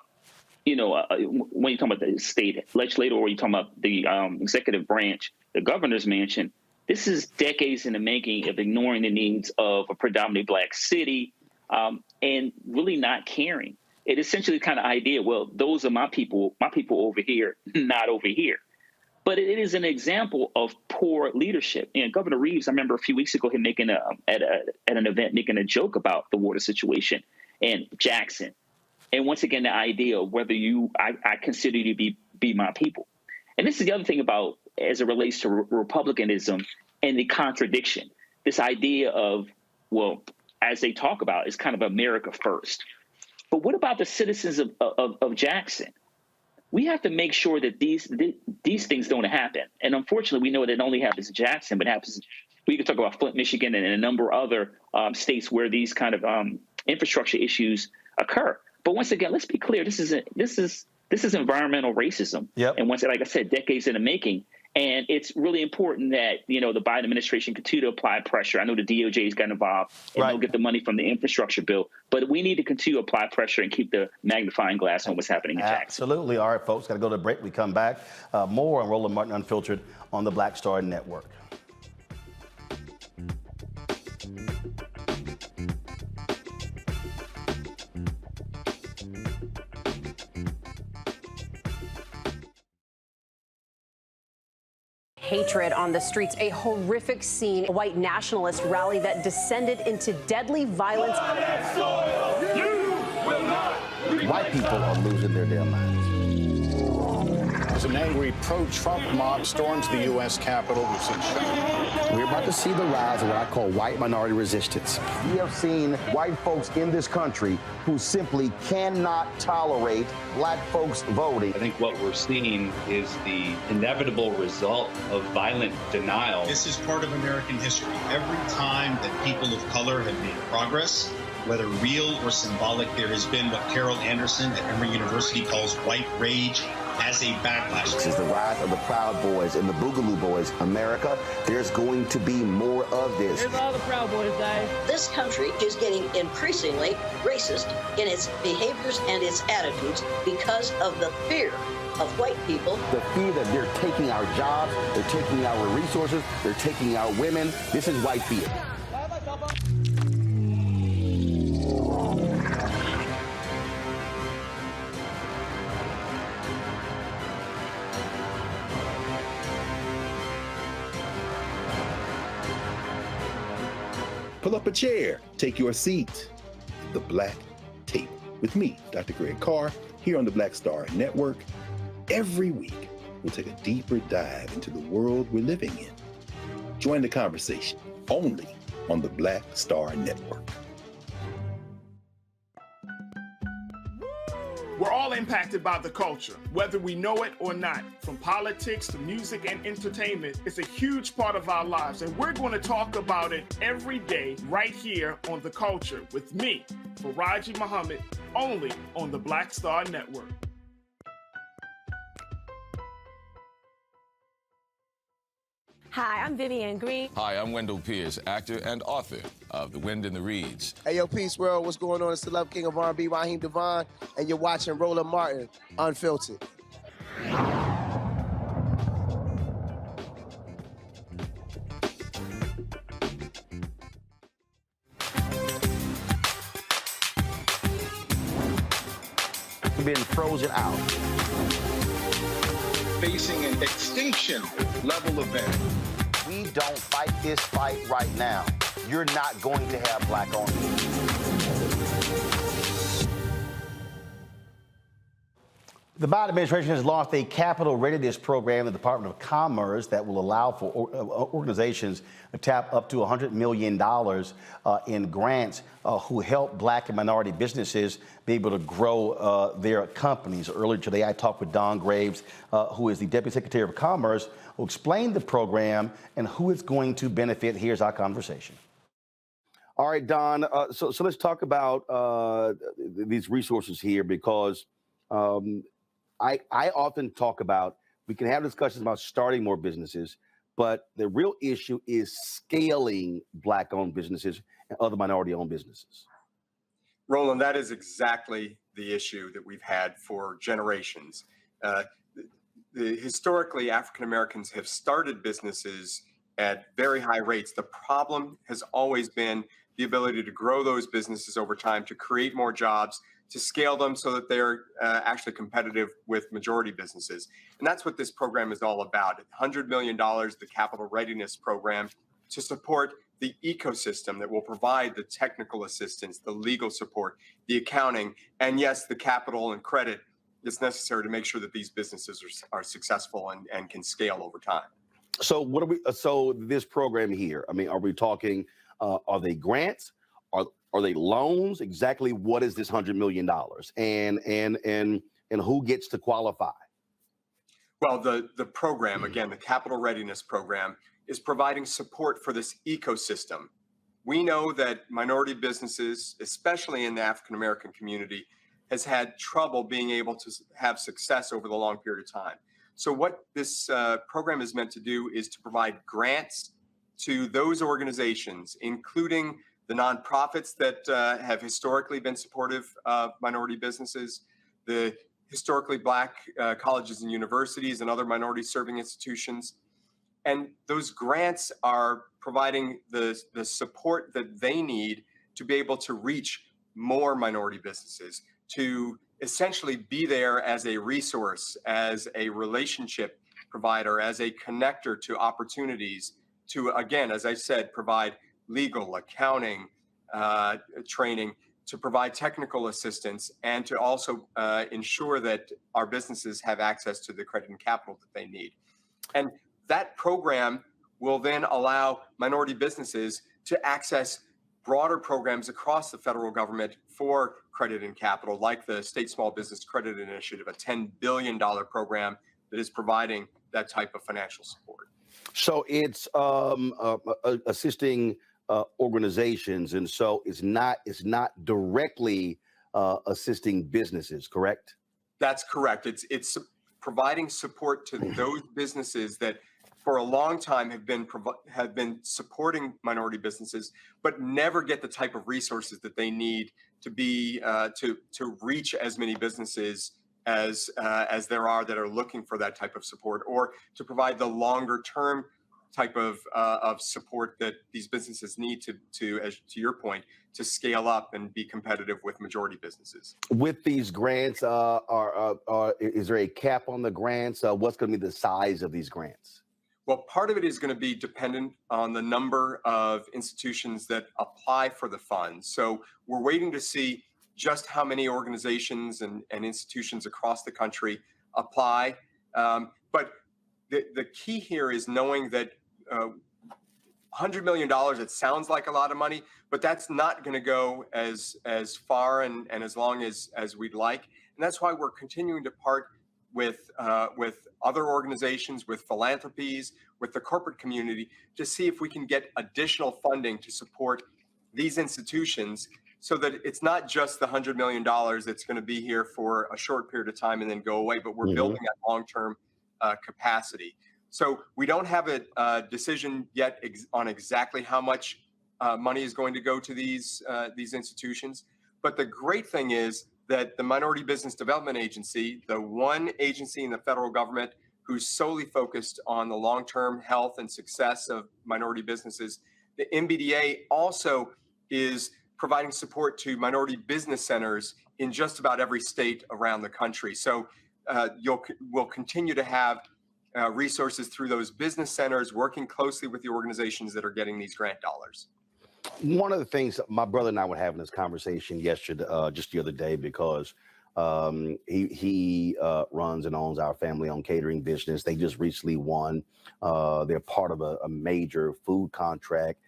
when you're talking about the state legislature, or you're talking about the executive branch, the governor's mansion. This is decades in the making of ignoring the needs of a predominantly Black city and really not caring. It essentially kind of idea, well, those are my people over here, not over here. But it is an example of poor leadership. And Governor Reeves, I remember a few weeks ago, him making at an event making a joke about the water situation in Jackson. And once again, the idea of whether I consider you to be my people. And this is the other thing about, as it relates to Republicanism and the contradiction, this idea of, well, as they talk about, it's kind of America first. But what about the citizens of Jackson? We have to make sure that these things don't happen. And unfortunately, we know that it only happens in Jackson, but happens. We can talk about Flint, Michigan, and a number of other states where these kind of infrastructure issues occur. But once again, let's be clear: this is environmental racism. Yep. And once, like I said, decades in the making. And it's really important that, the Biden administration continue to apply pressure. I know the DOJ has gotten involved and they'll get the money from the infrastructure bill, but we need to continue to apply pressure and keep the magnifying glass on what's happening in Jackson. Absolutely. All right, folks, got to go to break. We come back. More on Roland Martin Unfiltered on the Black Star Network. Hatred on the streets, a horrific scene, a white nationalist rally that descended into deadly violence. White people are losing their damn minds. As an angry pro-Trump mob storms the U.S. Capitol, we've seen We're about to see the rise of what I call white minority resistance. We have seen white folks in this country who simply cannot tolerate black folks voting. I think what we're seeing is the inevitable result of violent denial. This is part of American history. Every time that people of color have made progress, whether real or symbolic, there has been what Carol Anderson at Emory University calls white rage as a backlash. This is the rise of the Proud Boys and the Boogaloo Boys. America, there's going to be more of this. Here's all the Proud Boys, Dave. This country is getting increasingly racist in its behaviors and its attitudes because of the fear of white people. The fear that they're taking our jobs, they're taking our resources, they're taking our women. This is white fear. Pull up a chair, take your seat. The Black Tape with me, Dr. Greg Carr, here on the Black Star Network. Every week, we'll take a deeper dive into the world we're living in. Join the conversation only on the Black Star Network. We're all impacted by the culture, whether we know it or not. From politics to music and entertainment, it's a huge part of our lives, and we're going to talk about it every day right here on The Culture with me, Faraji Muhammad, only on the Black Star Network. Hi, I'm Vivian Green. Hi, I'm Wendell Pierce, actor and author of The Wind and the Reeds. Hey, yo, Peace World, what's going on? It's the Love King of R&B, Raheem Devon, and you're watching Roland Martin Unfiltered. We've been frozen out. Facing an extinction level event. We don't fight this fight right now. You're not going to have black-owned businesses. The Biden administration has launched a capital readiness program in the Department of Commerce that will allow for organizations to tap up to $100 million in grants who help black and minority businesses be able to grow their companies. Earlier today, I talked with Don Graves, who is the Deputy Secretary of Commerce, who explained the program and who it's going to benefit. Here's our conversation. All right, Don, so let's talk about these resources here, because I often talk about, we can have discussions about starting more businesses, but the real issue is scaling black-owned businesses and other minority-owned businesses. Roland, that is exactly the issue that we've had for generations. Historically, African Americans have started businesses at very high rates. The problem has always been the ability to grow those businesses over time, to create more jobs, to scale them so that they're actually competitive with majority businesses. And that's what this program is all about. $100 million, the Capital Readiness Program, to support the ecosystem that will provide the technical assistance, the legal support, the accounting, and yes, the capital and credit that's necessary to make sure that these businesses are successful and can scale over time. So what are we? So this program here, I mean, are we talking? Are they grants? Are they loans? Exactly what is this $100 million? And who gets to qualify? Well, the program, again, the Capital Readiness Program, is providing support for this ecosystem. We know that minority businesses, especially in the African American community, has had trouble being able to have success over the long period of time. So what this program is meant to do is to provide grants to those organizations, including the nonprofits that have historically been supportive of minority businesses, the historically Black colleges and universities and other minority serving institutions. And those grants are providing the support that they need to be able to reach more minority businesses, to essentially be there as a resource, as a relationship provider, as a connector to opportunities, to, again, as I said, provide legal, accounting, training, to provide technical assistance, and to also ensure that our businesses have access to the credit and capital that they need. And that program will then allow minority businesses to access broader programs across the federal government for credit and capital, like the State Small Business Credit Initiative, a $10 billion program that is providing that type of financial support. So it's assisting organizations, and so it's not directly assisting businesses, correct? That's correct. It's providing support to those businesses that for a long time have been supporting minority businesses, but never get the type of resources that they need to be to reach as many businesses as there are that are looking for that type of support, or to provide the longer term type of support that these businesses need to, as to your point, to scale up and be competitive with majority businesses. With these grants, is there a cap on the grants? What's going to be the size of these grants? Well, part of it is going to be dependent on the number of institutions that apply for the funds. So we're waiting to see just how many organizations and institutions across the country apply. But the key here is knowing that $100 million, it sounds like a lot of money, but that's not going to go as far and as long as we'd like. And that's why we're continuing to part with other organizations, with philanthropies, with the corporate community, to see if we can get additional funding to support these institutions, so that it's not just the $100 million that's going to be here for a short period of time and then go away, but we're building that long-term capacity. So we don't have a decision yet on exactly how much money is going to go to these institutions. But the great thing is that the Minority Business Development Agency, the one agency in the federal government who's solely focused on the long-term health and success of minority businesses, the MBDA also is providing support to minority business centers in just about every state around the country. So we'll continue to have resources through those business centers, working closely with the organizations that are getting these grant dollars. One of the things my brother and I were having this conversation yesterday, just the other day, because he runs and owns our family-owned catering business. They just recently won. They're part of a major food contract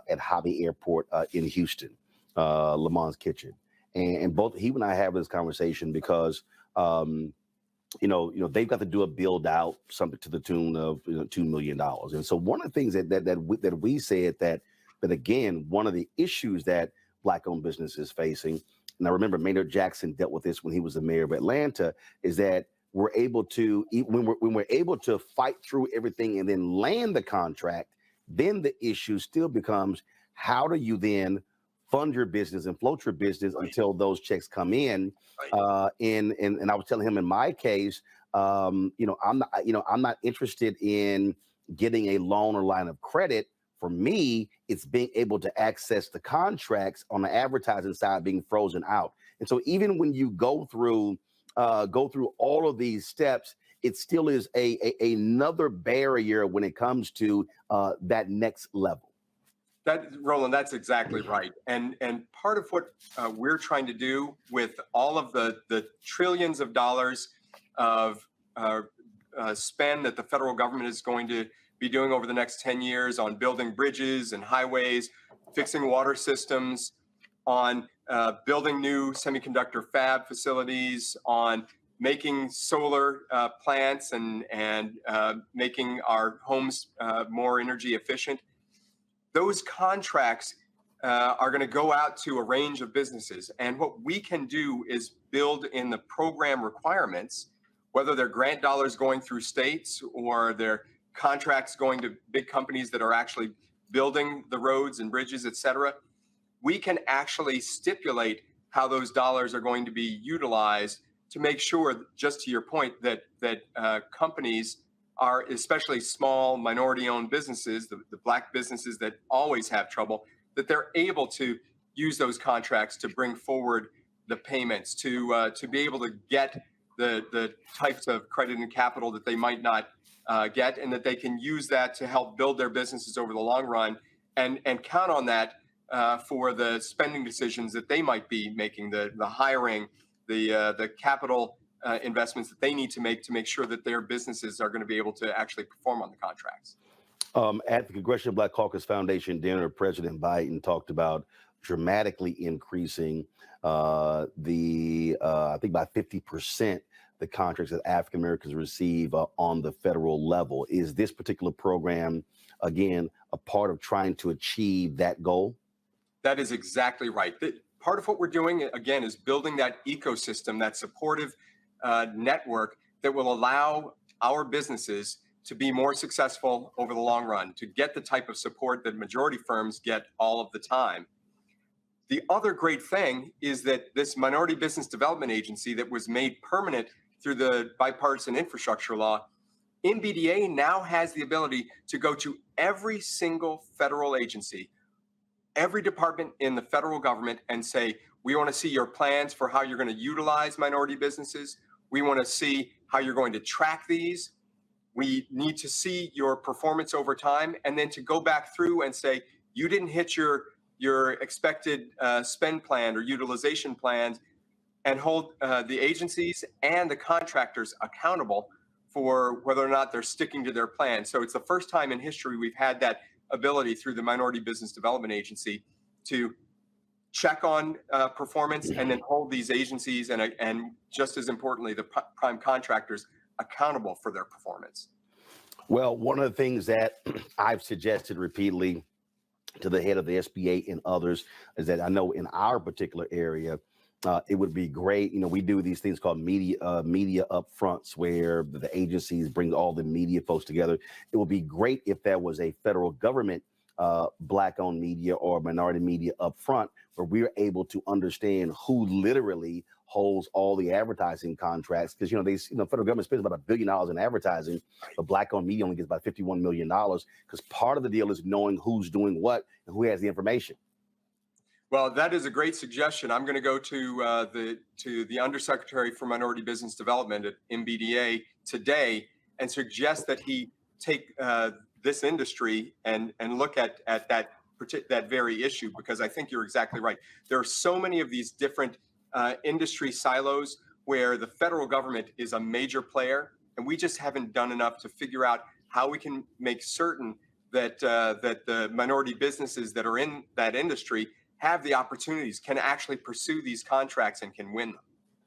at Hobby Airport in Houston, Le Mans Kitchen. And both he and I have this conversation because they've got to do a build out, something to the tune of $2 million. And so one of the things that we said that again, one of the issues that Black-owned business is facing, and I remember Maynard Jackson dealt with this when he was the mayor of Atlanta, is that we're able to, when we're able to fight through everything and then land the contract, then the issue still becomes, how do you then fund your business and float your business until those checks come in? And I was telling him in my case, I'm not interested in getting a loan or line of credit. For me, it's being able to access the contracts on the advertising side being frozen out. And so even when you go through all of these steps, it still is another barrier when it comes to that next level. Roland, that's exactly right. And part of what we're trying to do with all of the trillions of dollars of spend that the federal government is going to be doing over the next 10 years on building bridges and highways, fixing water systems, on building new semiconductor fab facilities, on making solar plants and making our homes more energy efficient. Those contracts are going to go out to a range of businesses. And what we can do is build in the program requirements whether they're grant dollars going through states or they're contracts going to big companies that are actually building the roads and bridges, et cetera, we can actually stipulate how those dollars are going to be utilized to make sure, just to your point, that companies are, especially small minority-owned businesses, the Black businesses that always have trouble, that they're able to use those contracts to bring forward the payments, to be able to get the types of credit and capital that they might not get, and that they can use that to help build their businesses over the long run, and count on that for the spending decisions that they might be making, the hiring, the capital investments that they need to make sure that their businesses are going to be able to actually perform on the contracts. At the Congressional Black Caucus Foundation dinner, President Biden talked about dramatically increasing I think by 50%, the contracts that African Americans receive on the federal level. Is this particular program, again, a part of trying to achieve that goal? That is exactly right. Part of what we're doing, again, is building that ecosystem, that supportive network that will allow our businesses to be more successful over the long run, to get the type of support that majority firms get all of the time. The other great thing is that this Minority Business Development Agency that was made permanent through the bipartisan infrastructure law, MBDA now has the ability to go to every single federal agency, every department in the federal government, and say, we want to see your plans for how you're going to utilize minority businesses. We want to see how you're going to track these. We need to see your performance over time, and then to go back through and say, you didn't hit your expected spend plan or utilization plans, and hold the agencies and the contractors accountable for whether or not they're sticking to their plan. So it's the first time in history we've had that ability through the Minority Business Development Agency to check on performance and then hold these agencies and just as importantly, the prime contractors accountable for their performance. Well, one of the things that I've suggested repeatedly to the head of the SBA and others is that I know in our particular area, it would be great. We do these things called media upfronts where the agencies bring all the media folks together. It would be great if there was a federal government Black-owned media or minority media upfront where we're able to understand who literally holds all the advertising contracts. Because, federal government spends about $1 billion in advertising, but Black-owned media only gets about $51 million because part of the deal is knowing who's doing what and who has the information. Well, that is a great suggestion. I'm going to go to the Undersecretary for Minority Business Development at MBDA today and suggest that he take this industry and look at that very issue, because I think you're exactly right. There are so many of these different industry silos where the federal government is a major player, and we just haven't done enough to figure out how we can make certain that the minority businesses that are in that industry have the opportunities, can actually pursue these contracts and can win them.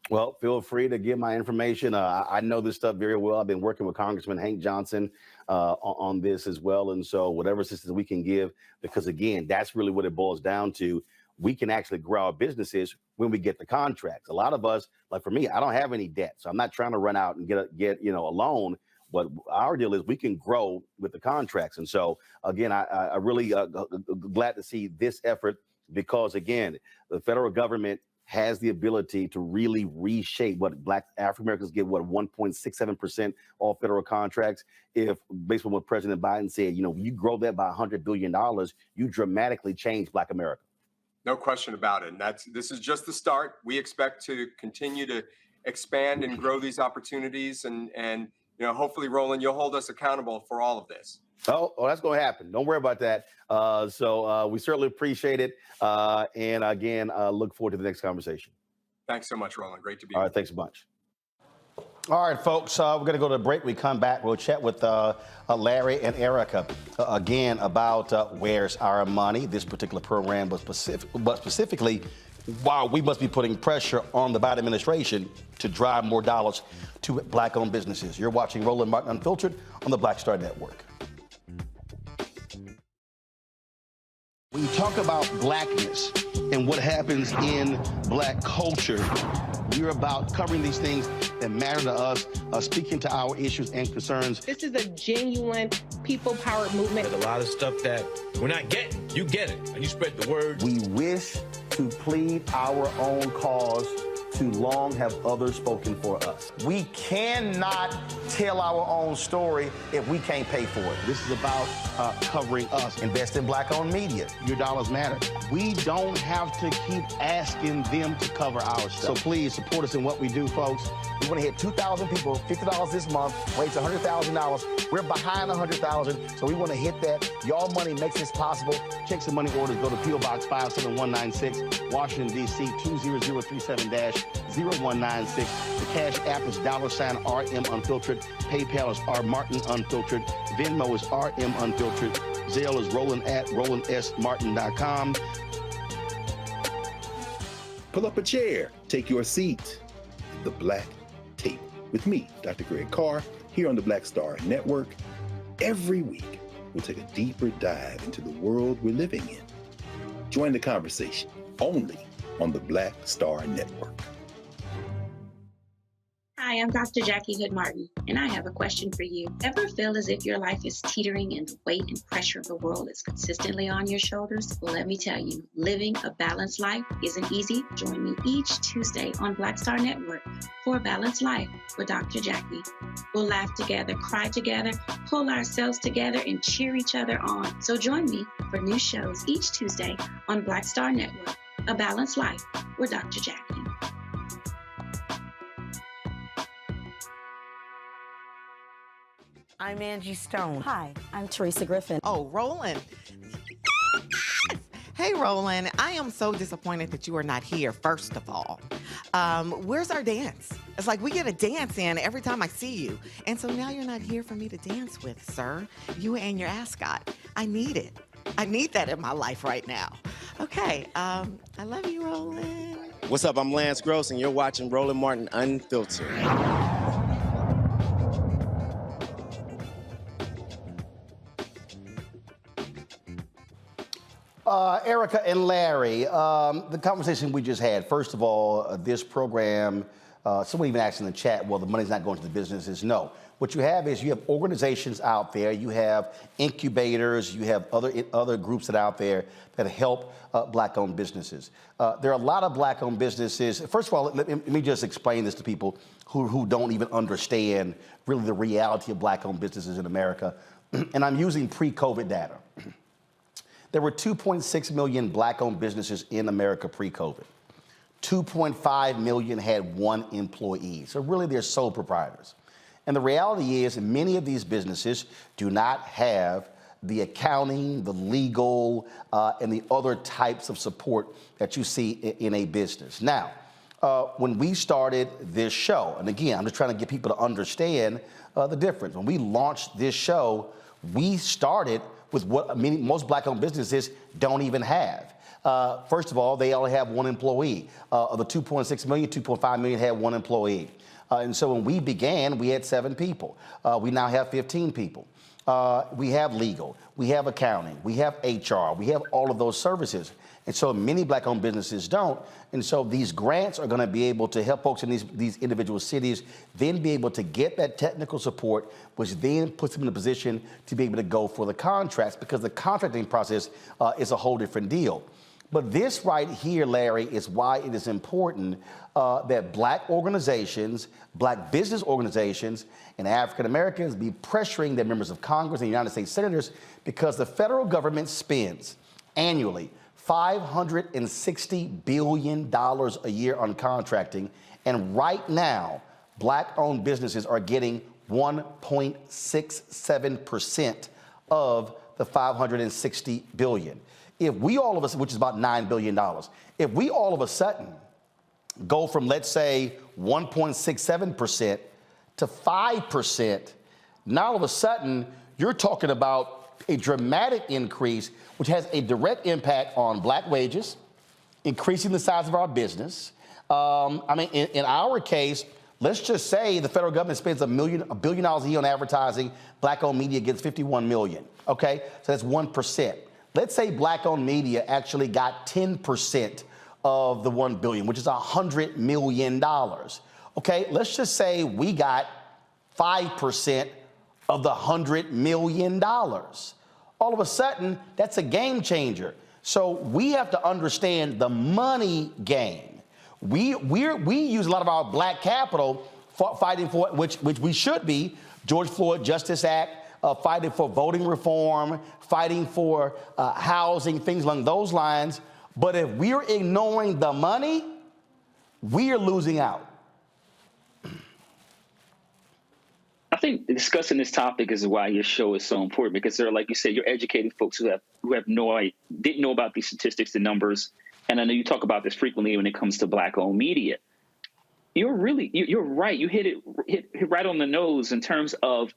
Well, feel free to give my information. I know this stuff very well. I've been working with Congressman Hank Johnson on this as well. And so whatever assistance we can give, because again, that's really what it boils down to. We can actually grow our businesses when we get the contracts. A lot of us, like for me, I don't have any debt, so I'm not trying to run out and get a loan. But our deal is we can grow with the contracts. And so again, I really glad to see this effort, because again, the federal government has the ability to really reshape what Black African Americans get, 1.67% all federal contracts. If, based on what President Biden said, you grow that by $100 billion, you dramatically change Black America. No question about it. And this is just the start. We expect to continue to expand and grow these opportunities. And hopefully, Roland, you'll hold us accountable for all of this. Oh, that's going to happen. Don't worry about that. So we certainly appreciate it. And again, look forward to the next conversation. Thanks so much, Roland. Great to be All here. right. Thanks a bunch. All right, folks, we're going to go to a break. We come back. We'll chat with Larry and Erica again about Where's Our Money, this particular program, but specifically, while we must be putting pressure on the Biden administration to drive more dollars to Black-owned businesses. You're watching Roland Martin Unfiltered on the Black Star Network. When you talk about blackness and what happens in black culture, we're about covering these things that matter to us, speaking to our issues and concerns. This is a genuine people-powered movement. There's a lot of stuff that we're not getting. You get it, and you spread the word. We wish to plead our own cause. Too long have others spoken for us. We cannot tell our own story if we can't pay for it. This is about covering us. Invest in black-owned media. Your dollars matter. We don't have to keep asking them to cover our stuff. So please support us in what we do, folks. We want to hit 2,000 people, $50 this month, raise $100,000. We're behind 100,000, so we want to hit that. Y'all money makes this possible. Check some money orders. Go to P.O. Box 57196, Washington, D.C. 20037-0196. The Cash App is $RM Unfiltered. PayPal is R Martin Unfiltered. Venmo is RM Unfiltered. Zelle is Roland at RolandSMartin.com. Pull up a chair. Take your seat. The Black Tape with me, Dr. Greg Carr, here on the Black Star Network. Every week, we'll take a deeper dive into the world we're living in. Join the conversation only on the Black Star Network. Hi, I'm Dr. Jackie Hood Martin, and I have a question for you. Ever feel as if your life is teetering and the weight and pressure of the world is consistently on your shoulders? Well, let me tell you, living a balanced life isn't easy. Join me each Tuesday on Black Star Network for a Balanced Life with Dr. Jackie. We'll laugh together, cry together, pull ourselves together, and cheer each other on. So join me for new shows each Tuesday on Black Star Network, A Balanced Life with Dr. Jackie. I'm Angie Stone. Hi, I'm Teresa Griffin. Oh, Roland. Hey, Roland. I am so disappointed that you are not here, first of all. Where's our dance? It's like we get a dance in every time I see you. And so now you're not here for me to dance with, sir. You and your ascot. I need it. I need that in my life right now. Okay, I love you, Roland. What's up? I'm Lance Gross, and you're watching Roland Martin Unfiltered. Erica and Larry, the conversation we just had, first of all, this program, someone even asked in the chat, well, the money's not going to the businesses. No. What you have is you have organizations out there, you have incubators, you have other groups that are out there that help black-owned businesses. There are a lot of black-owned businesses. First of all, let me just explain this to people who don't even understand really the reality of black-owned businesses in America. And I'm using pre-COVID data. There were 2.6 million black-owned businesses in America pre-COVID. 2.5 million had one employee. So really, they're sole proprietors. And the reality is many of these businesses do not have the accounting, the legal, and the other types of support that you see in a business. Now, when we started this show, and again, I'm just trying to get people to understand the difference. When we launched this show, we started with what most black-owned businesses don't even have. First of all, they only have one employee. Of the 2.6 million, 2.5 million had one employee. And so when we began, we had 7 people. We now have 15 people. We have legal, we have accounting, we have HR, we have all of those services. And so many black-owned businesses don't. And so these grants are going to be able to help folks in these individual cities then be able to get that technical support, which then puts them in a position to be able to go for the contracts, because the contracting process is a whole different deal. But this right here, Larry, is why it is important that black organizations, black business organizations, and African Americans be pressuring their members of Congress and United States senators, because the federal government spends annually $560 billion a year on contracting. And right now, black-owned businesses are getting 1.67% of the $560 billion. If we all of us, which is about $9 billion, if we all of a sudden go from, let's say, 1.67% to 5%, now all of a sudden you're talking about a dramatic increase, which has a direct impact on black wages, increasing the size of our business. I mean, in our case, let's just say the federal government spends $1 billion a year on advertising. Black-owned media gets $51 million. Okay, so that's 1%. let's say black-owned media actually got 10% of the $1 billion, which is $100 million. Okay, let's just say we got 5% of the $100 million. All of a sudden, that's a game changer. So we have to understand the money game. We use a lot of our black capital fighting for which we should be, George Floyd Justice Act, fighting for voting reform, fighting for housing, things along those lines. But if we're ignoring the money, we are losing out. I think discussing this topic is why your show is so important, because they're, like you said, you're educating folks who didn't know about these statistics and numbers. And I know you talk about this frequently when it comes to black-owned media. You're right. You hit right on the nose in terms of,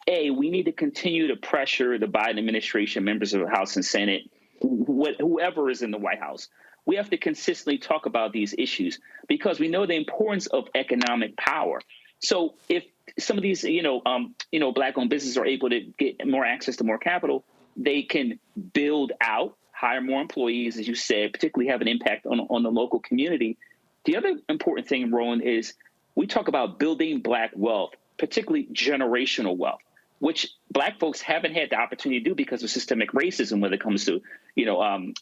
we need to continue to pressure the Biden administration, members of the House and Senate, whoever is in the White House. We have to consistently talk about these issues because we know the importance of economic power. So if some of these, black-owned businesses are able to get more access to more capital, they can build out, hire more employees, as you said, particularly have an impact on the local community. The other important thing, Roland, is we talk about building black wealth, particularly generational wealth, which black folks haven't had the opportunity to do because of systemic racism when it comes to,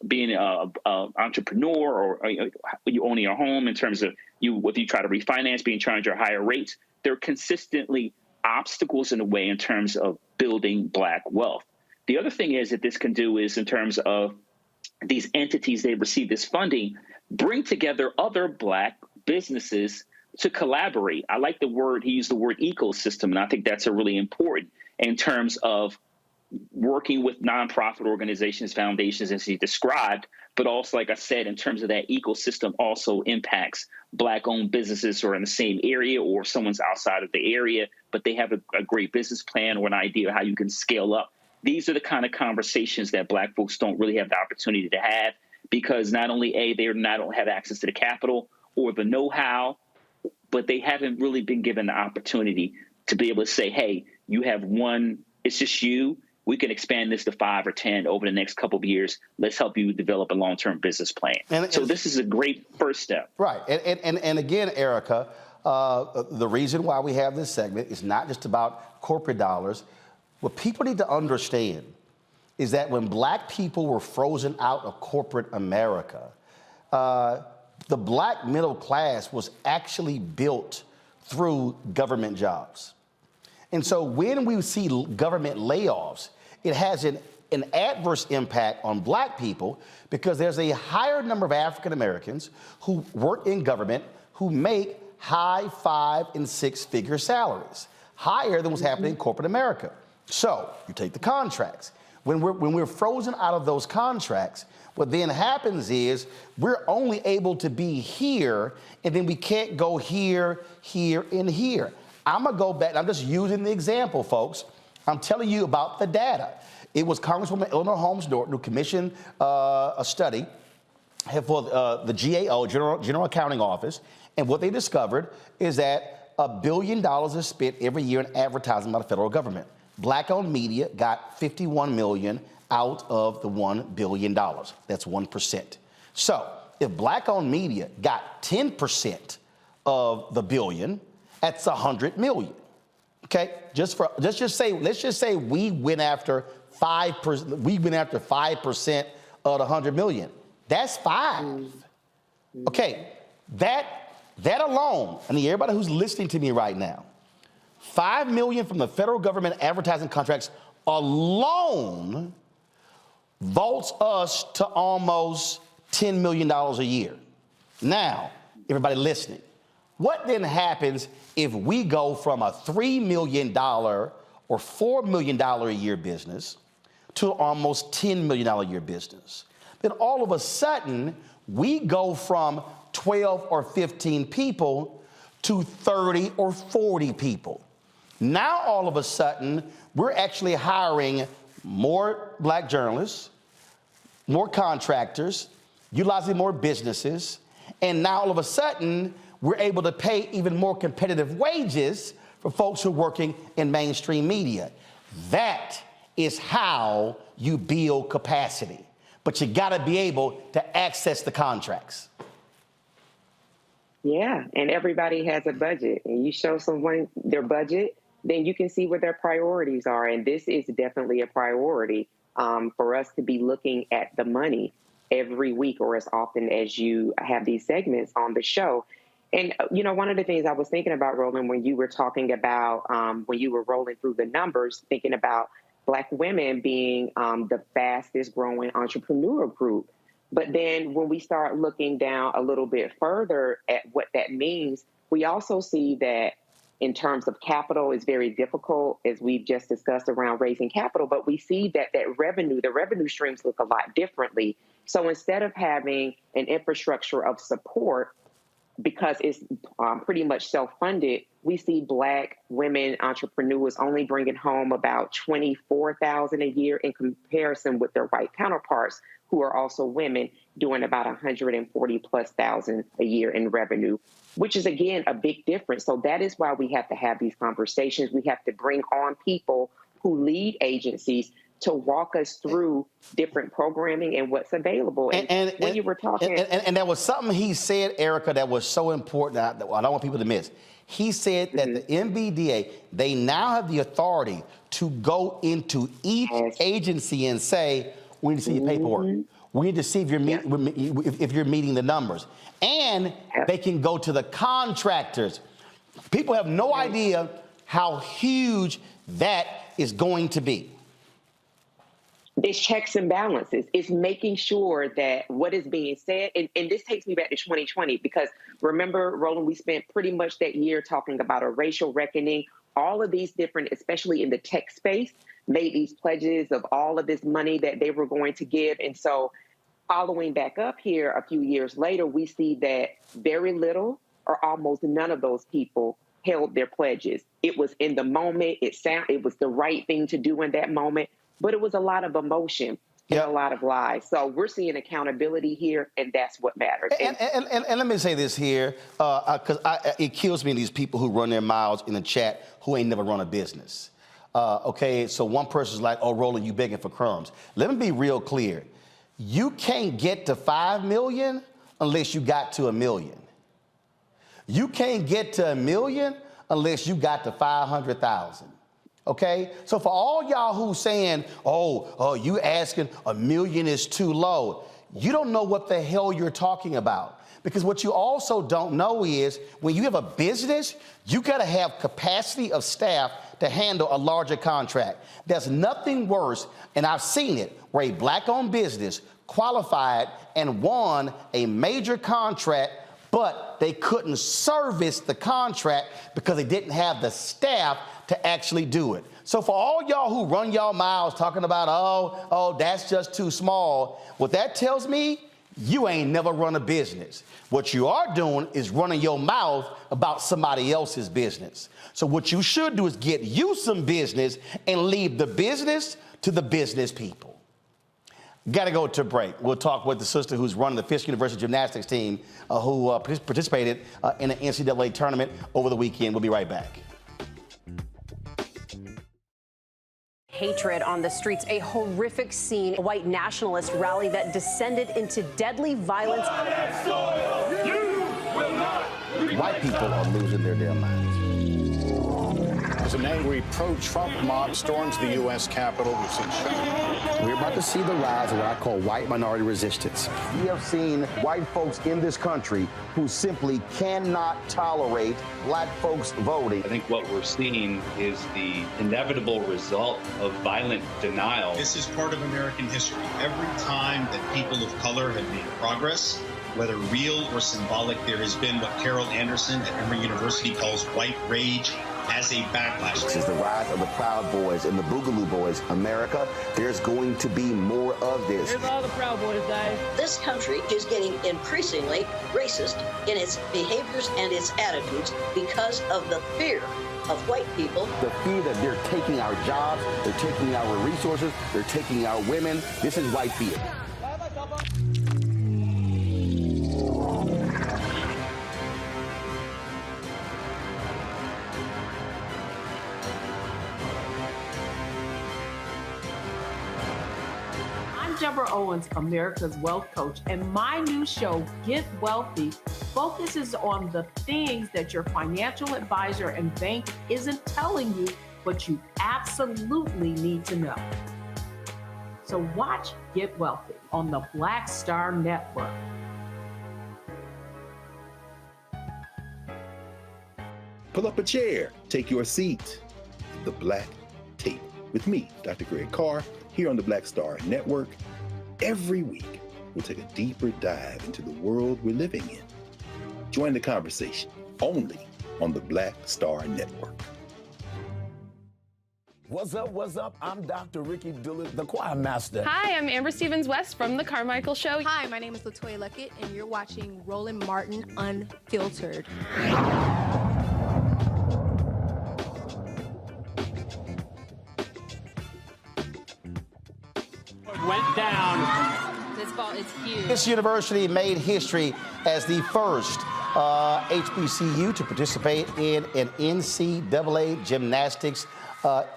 being an entrepreneur or you owning a home, in terms of if you try to refinance, being charged at higher rates. There are consistently obstacles in the way in terms of building black wealth. The other thing is that this can do is, in terms of these entities, they receive this funding, bring together other black businesses to collaborate. I like the word, he used the word ecosystem, and I think that's a really important in terms of working with nonprofit organizations, foundations, as he described, but also, like I said, in terms of that ecosystem also impacts black-owned businesses who are in the same area or someone's outside of the area, but they have a great business plan or an idea of how you can scale up. These are the kind of conversations that black folks don't really have the opportunity to have because not only, they don't have access to the capital or the know-how, but they haven't really been given the opportunity to be able to say, hey, you have one, it's just you. We can expand this to 5 or 10 over the next couple of years. Let's help you develop a long-term business plan. So this is a great first step. Right. And again, Erica, the reason why we have this segment is not just about corporate dollars. What people need to understand is that when black people were frozen out of corporate America, the black middle class was actually built through government jobs. And so when we see government layoffs, it has an adverse impact on black people because there's a higher number of African Americans who work in government who make high 5- and 6-figure salaries, higher than what's happening in corporate America. So you take the contracts. When we're frozen out of those contracts, what then happens is we're only able to be here, and then we can't go here, here, and here. I'm going to go back. I'm just using the example, folks. I'm telling you about the data. It was Congresswoman Eleanor Holmes Norton who commissioned a study for the GAO, General Accounting Office, and what they discovered is that $1 billion is spent every year in advertising by the federal government. Black-owned media got $51 million out of the $1 billion. That's 1%. So if black-owned media got 10% of the billion, that's $100 million. Okay, let's just say we went after 5%. We went after 5% of the $100 million. That's 5. Okay, that alone. I mean, everybody who's listening to me right now, $5 million from the federal government advertising contracts alone vaults us to almost $10 million a year. Now, everybody listening, what then happens if we go from a $3 million or $4 million a year business to almost $10 million a year business? Then all of a sudden, we go from 12 or 15 people to 30 or 40 people. Now, all of a sudden, we're actually hiring more black journalists, more contractors, utilizing more businesses, and now all of a sudden, we're able to pay even more competitive wages for folks who are working in mainstream media. That is how you build capacity. But you got to be able to access the contracts. Yeah, and everybody has a budget, and you show someone their budget, then you can see what their priorities are. And this is definitely a priority for us to be looking at the money every week or as often as you have these segments on the show. And, you know, one of the things I was thinking about, Roland, when you were talking about, when you were rolling through the numbers, thinking about Black women being the fastest growing entrepreneur group. But then when we start looking down a little bit further at what that means, we also see that in terms of capital is very difficult, as we've just discussed around raising capital, but we see that the revenue streams look a lot differently. So instead of having an infrastructure of support, because it's pretty much self-funded, we see Black women entrepreneurs only bringing home about $24,000 a year in comparison with their white counterparts, who are also women, doing about $140,000+ a year in revenue, which is, again, a big difference. So that is why we have to have these conversations. We have to bring on people who lead agencies to walk us through different programming and what's available. And when you were talking... And there was something he said, Erica, that was so important that I don't want people to miss. He said that the MBDA, they now have the authority to go into each agency and say, we need to see your paperwork. We need to see if you're, if you're meeting the numbers. And they can go to the contractors. People have no idea how huge that is going to be. It's checks and balances. It's making sure that what is being said, and this takes me back to 2020, because remember, Roland, we spent pretty much that year talking about a racial reckoning. All of these different, especially in the tech space, made these pledges of all of this money that they were going to give. And so following back up here a few years later, we see that very little or almost none of those people held their pledges. It was in the moment. It was the right thing to do in that moment. But it was a lot of emotion and a lot of lies. So we're seeing accountability here, and that's what matters. And let me say this here, because it kills me, these people who run their mouths in the chat who ain't never run a business. Okay, so one person's like, oh, Roland, you begging for crumbs. Let me be real clear. You can't get to 5 million unless you got to 1 million. You can't get to 1 million unless you got to 500,000. Okay, so for all y'all who saying, oh, you asking 1 million is too low, you don't know what the hell you're talking about. Because what you also don't know is when you have a business, you got to have capacity of staff to handle a larger contract. There's nothing worse, and I've seen it, where a Black-owned business qualified and won a major contract, but they couldn't service the contract because they didn't have the staff to actually do it. So for all y'all who run y'all mouths talking about, oh, that's just too small, what that tells me, you ain't never run a business. What you are doing is running your mouth about somebody else's business. So what you should do is get you some business and leave the business to the business people. Got to go to break. We'll talk with the sister who's running the Fisk University Gymnastics team who participated in an NCAA tournament over the weekend. We'll be right back. Hatred on the streets, a horrific scene, a white nationalist rally that descended into deadly violence. White people are losing their damn minds. As an angry pro-Trump mob storms the U.S. Capitol, we've seen We're about to see the rise of what I call white minority resistance. We have seen white folks in this country who simply cannot tolerate Black folks voting. I think what we're seeing is the inevitable result of violent denial. This is part of American history. Every time that people of color have made progress, whether real or symbolic, there has been what Carol Anderson at Emory University calls white rage as a backlash. This is the rise of the Proud Boys and the Boogaloo Boys. America, there's going to be more of this. Here's all the Proud Boys, Dave. This country is getting increasingly racist in its behaviors and its attitudes because of the fear of white people. The fear that they're taking our jobs, they're taking our resources, they're taking our women. This is white fear. I'm Deborah Owens, America's Wealth Coach, and my new show, Get Wealthy, focuses on the things that your financial advisor and bank isn't telling you, but you absolutely need to know. So watch Get Wealthy on the Black Star Network. Pull up a chair, take your seat. The Black Tape with me, Dr. Greg Carr, here on the Black Star Network. Every week, we'll take a deeper dive into the world we're living in. Join the conversation only on the Black Star Network. What's up? What's up? I'm Dr. Ricky Dillard, the choir master. Hi, I'm Amber Stevens-West from The Carmichael Show. Hi, my name is LaToya Luckett, and you're watching Roland Martin Unfiltered. Went down. This ball is huge. This university made history as the first HBCU to participate in an NCAA gymnastics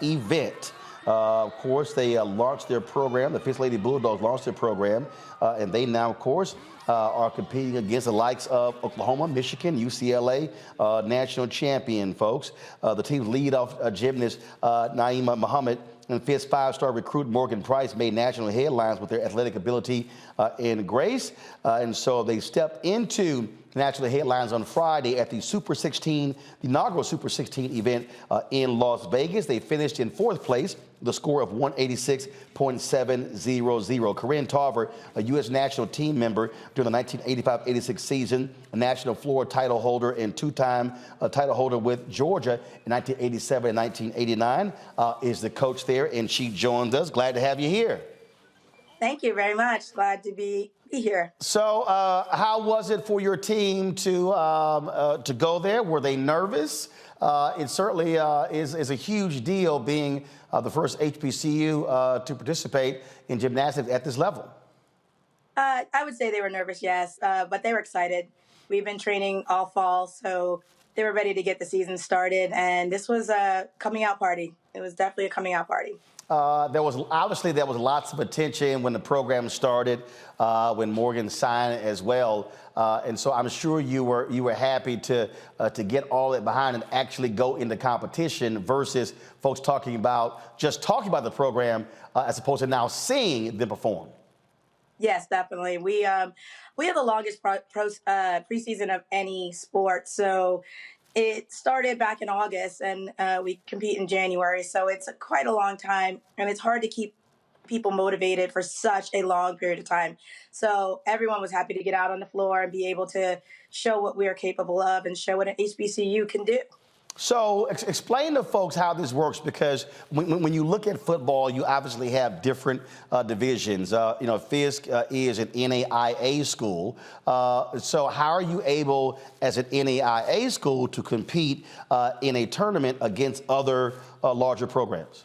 event. Of course, they launched their program. The Fisk Lady Bulldogs launched their program, and they now, of course, are competing against the likes of Oklahoma, Michigan, UCLA, national champion, folks. The team's lead-off gymnast, Naima Muhammad, and Fisk five-star recruit Morgan Price made national headlines with their athletic ability and grace. And so they stepped into national headlines on Friday at the Super 16, the inaugural Super 16 event in Las Vegas. They finished in fourth place, the score of 186.700. Corinne Tarver, a U.S. national team member during the 1985-86 season, a national floor title holder and two-time title holder with Georgia in 1987 and 1989, is the coach there, and she joined us. Glad to have you here. Thank you very much. Glad to be here. So, how was it for your team to go there? Were they nervous? It certainly is a huge deal being the first HBCU to participate in gymnastics at this level. I would say they were nervous, yes, but they were excited. We've been training all fall, so they were ready to get the season started, and this was a coming out party. It was definitely a coming out party. There was lots of attention when the program started, when Morgan signed as well, and so I'm sure you were happy to get all that behind and actually go into competition versus folks talking about the program as opposed to now seeing them perform. Yes, definitely. We have the longest preseason of any sport, so. It started back in August, and we compete in January, so it's quite a long time, and it's hard to keep people motivated for such a long period of time. So everyone was happy to get out on the floor and be able to show what we are capable of and show what an HBCU can do. So explain to folks how this works, because when you look at football, you obviously have different divisions. Fisk is an NAIA school. So how are you able, as an NAIA school, to compete in a tournament against other larger programs?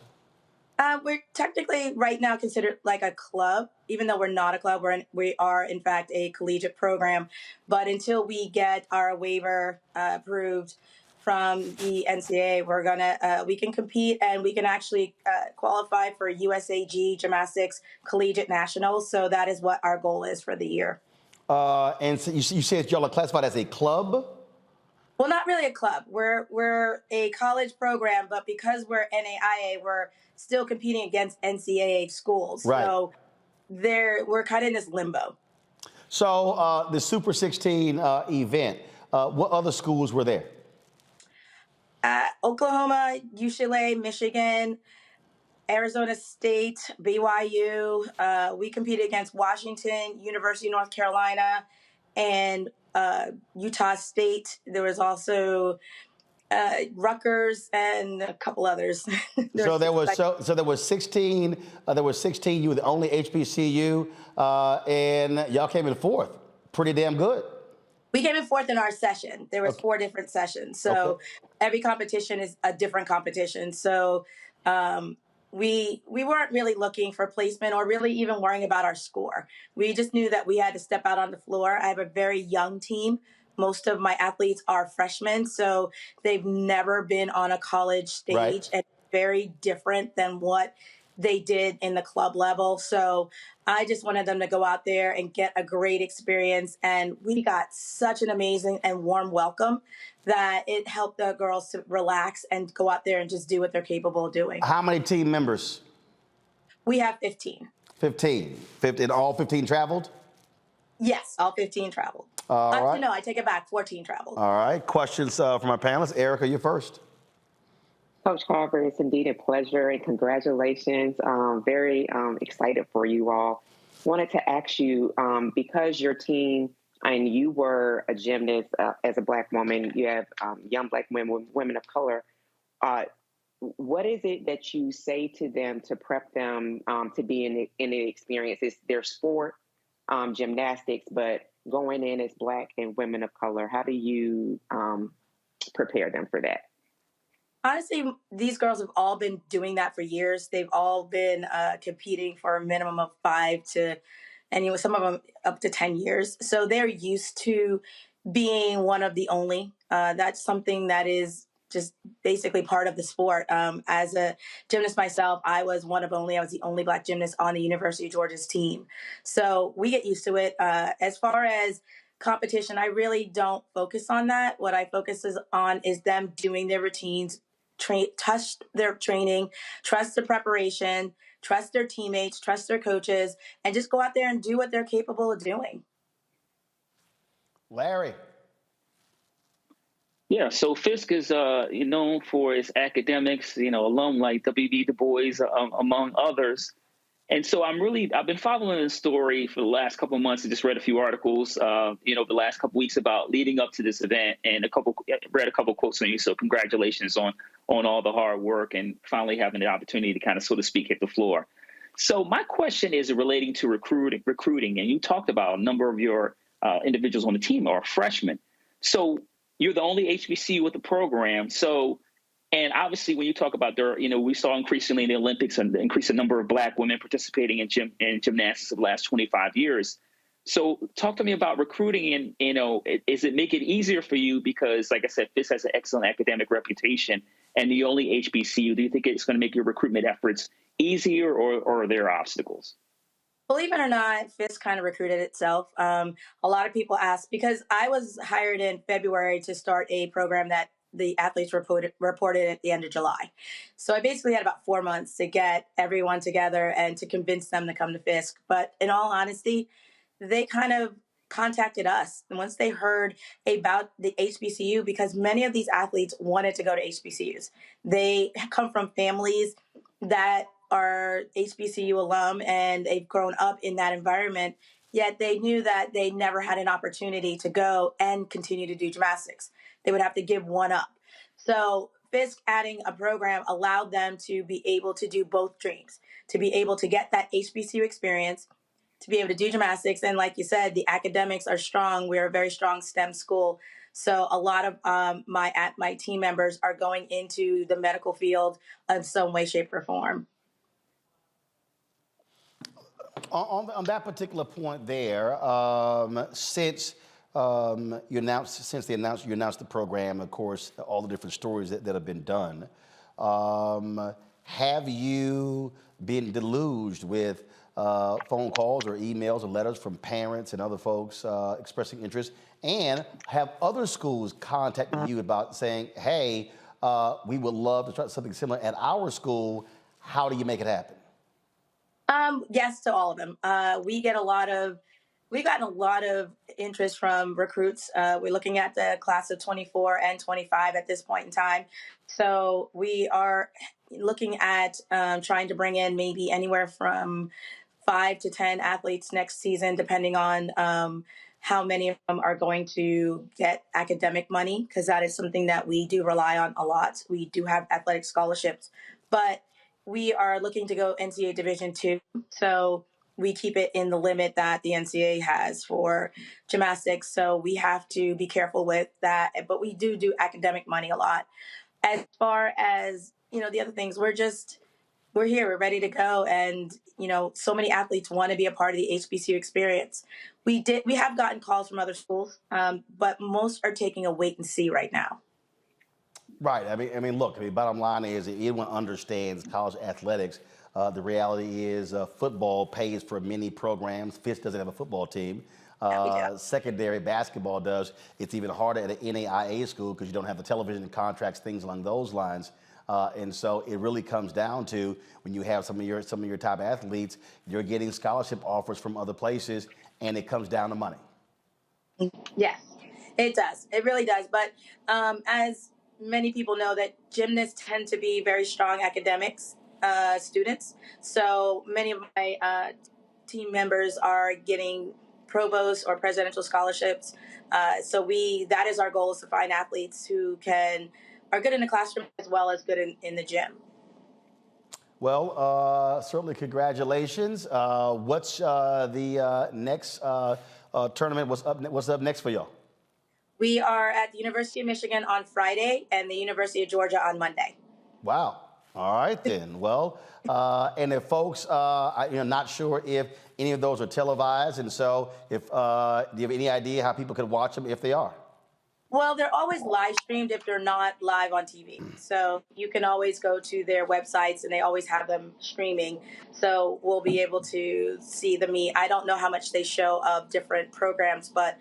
We're technically right now considered like a club, even though we're not a club. We are, in fact, a collegiate program. But until we get our waiver approved from the NCAA, we can compete, and we can actually qualify for USAG Gymnastics Collegiate Nationals. So that is what our goal is for the year. And so you said y'all are classified as a club? Well, not really a club. We're a college program, but because we're NAIA, we're still competing against NCAA schools. Right. So we're kind of in this limbo. So the Super 16 event, what other schools were there? Oklahoma, UCLA, Michigan, Arizona State, BYU. We competed against Washington, University of North Carolina, and Utah State. There was also Rutgers and a couple others. So there was 16. There was 16. You were the only HBCU, and y'all came in fourth. Pretty damn good. We came in fourth in our session. There was 4 different sessions. So every competition is a different competition. So we weren't really looking for placement or really even worrying about our score. We just knew that we had to step out on the floor. I have a very young team. Most of my athletes are freshmen, so they've never been on a college stage, and very different than what they did in the club level. So I just wanted them to go out there and get a great experience. And we got such an amazing and warm welcome that it helped the girls to relax and go out there and just do what they're capable of doing. How many team members? We have 15. 15. 15. All 15 traveled? Yes, all 15 traveled. All Actually, right. no, I take it back. 14 traveled. All right. Questions from our panelists. Erica, you first. Coach Carver, it's indeed a pleasure and congratulations. Very excited for you all. Wanted to ask you, because your team and you were a gymnast as a Black woman, you have young Black women of color. What is it that you say to them to prep them to be in the experience? It's their sport, gymnastics, but going in as Black and women of color, how do you prepare them for that? Honestly, these girls have all been doing that for years. They've all been competing for a minimum of 5 to, anyway, some of them up to 10 years. So they're used to being one of the only. That's something that is just basically part of the sport. As a gymnast myself, I was one of only. I was the only Black gymnast on the University of Georgia's team. So we get used to it. As far as competition, I really don't focus on that. What I focus on is them doing their routines, trust their training, trust the preparation, trust their teammates, trust their coaches, and just go out there and do what they're capable of doing. Larry. Yeah, so Fisk is known for his academics, alum like W.B. Du Bois, among others. And so I've been following the story for the last couple of months and just read a few articles, the last couple of weeks about leading up to this event, and read a couple quotes from you. So congratulations on all the hard work and finally having the opportunity to kind of, so to speak, hit the floor. So my question is relating to recruiting, and you talked about a number of your individuals on the team are freshmen. So you're the only HBCU with the program. So, and obviously when you talk about we saw increasingly in the Olympics an increasing number of Black women participating in gymnastics of the last 25 years. So talk to me about recruiting, and, is it make it easier for you? Because like I said, Fisk has an excellent academic reputation and the only HBCU. Do you think it's going to make your recruitment efforts easier, or are there obstacles? Believe it or not, Fisk kind of recruited itself. A lot of people ask, because I was hired in February to start a program that the athletes reported at the end of July. So I basically had about 4 months to get everyone together and to convince them to come to Fisk. But in all honesty, they kind of contacted us. And once they heard about the HBCU, because many of these athletes wanted to go to HBCUs. They come from families that are HBCU alum and they've grown up in that environment, yet they knew that they never had an opportunity to go and continue to do gymnastics. They would have to give one up. So Fisk adding a program allowed them to be able to do both dreams, to be able to get that HBCU experience, to be able to do gymnastics. And like you said, the academics are strong. We're a very strong STEM school. So a lot of my team members are going into the medical field in some way, shape, or form. On that particular point there, since you announced the program, of course, all the different stories that have been done, have you been deluged with phone calls or emails or letters from parents and other folks expressing interest? And have other schools contacted you about saying, hey, we would love to try something similar at our school. How do you make it happen? Yes to all of them. We've gotten a lot of interest from recruits. We're looking at the class of 24 and 25 at this point in time. So we are looking at trying to bring in maybe anywhere from 5 to 10 athletes next season, depending on how many of them are going to get academic money, because that is something that we do rely on a lot. We do have athletic scholarships, but we are looking to go NCAA Division II. So we keep it in the limit that the NCAA has for gymnastics. So we have to be careful with that. But we do academic money a lot. As far as, the other things, we're here, we're ready to go. And, so many athletes want to be a part of the HBCU experience. We have gotten calls from other schools, but most are taking a wait and see right now. Right. I mean, look, bottom line is that everyone understands college athletics The reality is football pays for many programs. Fisk doesn't have a football team. Secondary basketball does. It's even harder at an NAIA school because you don't have the television contracts, things along those lines. And so it really comes down to when you have some of your top athletes, you're getting scholarship offers from other places, and it comes down to money. Yes, it does. It really does. But as many people know, that gymnasts tend to be very strong academics students. So many of my team members are getting provost or presidential scholarships. So that is our goal, is to find athletes who are good in the classroom as well as good in the gym. Well, certainly congratulations. What's the next tournament? What's up next for y'all? We are at the University of Michigan on Friday and the University of Georgia on Monday. Wow. All right then. Well, and if folks, not sure if any of those are televised, and so if do you have any idea how people could watch them if they are? Well, they're always live streamed if they're not live on TV. So you can always go to their websites and they always have them streaming. So we'll be able to see the meet. I don't know how much they show of different programs, but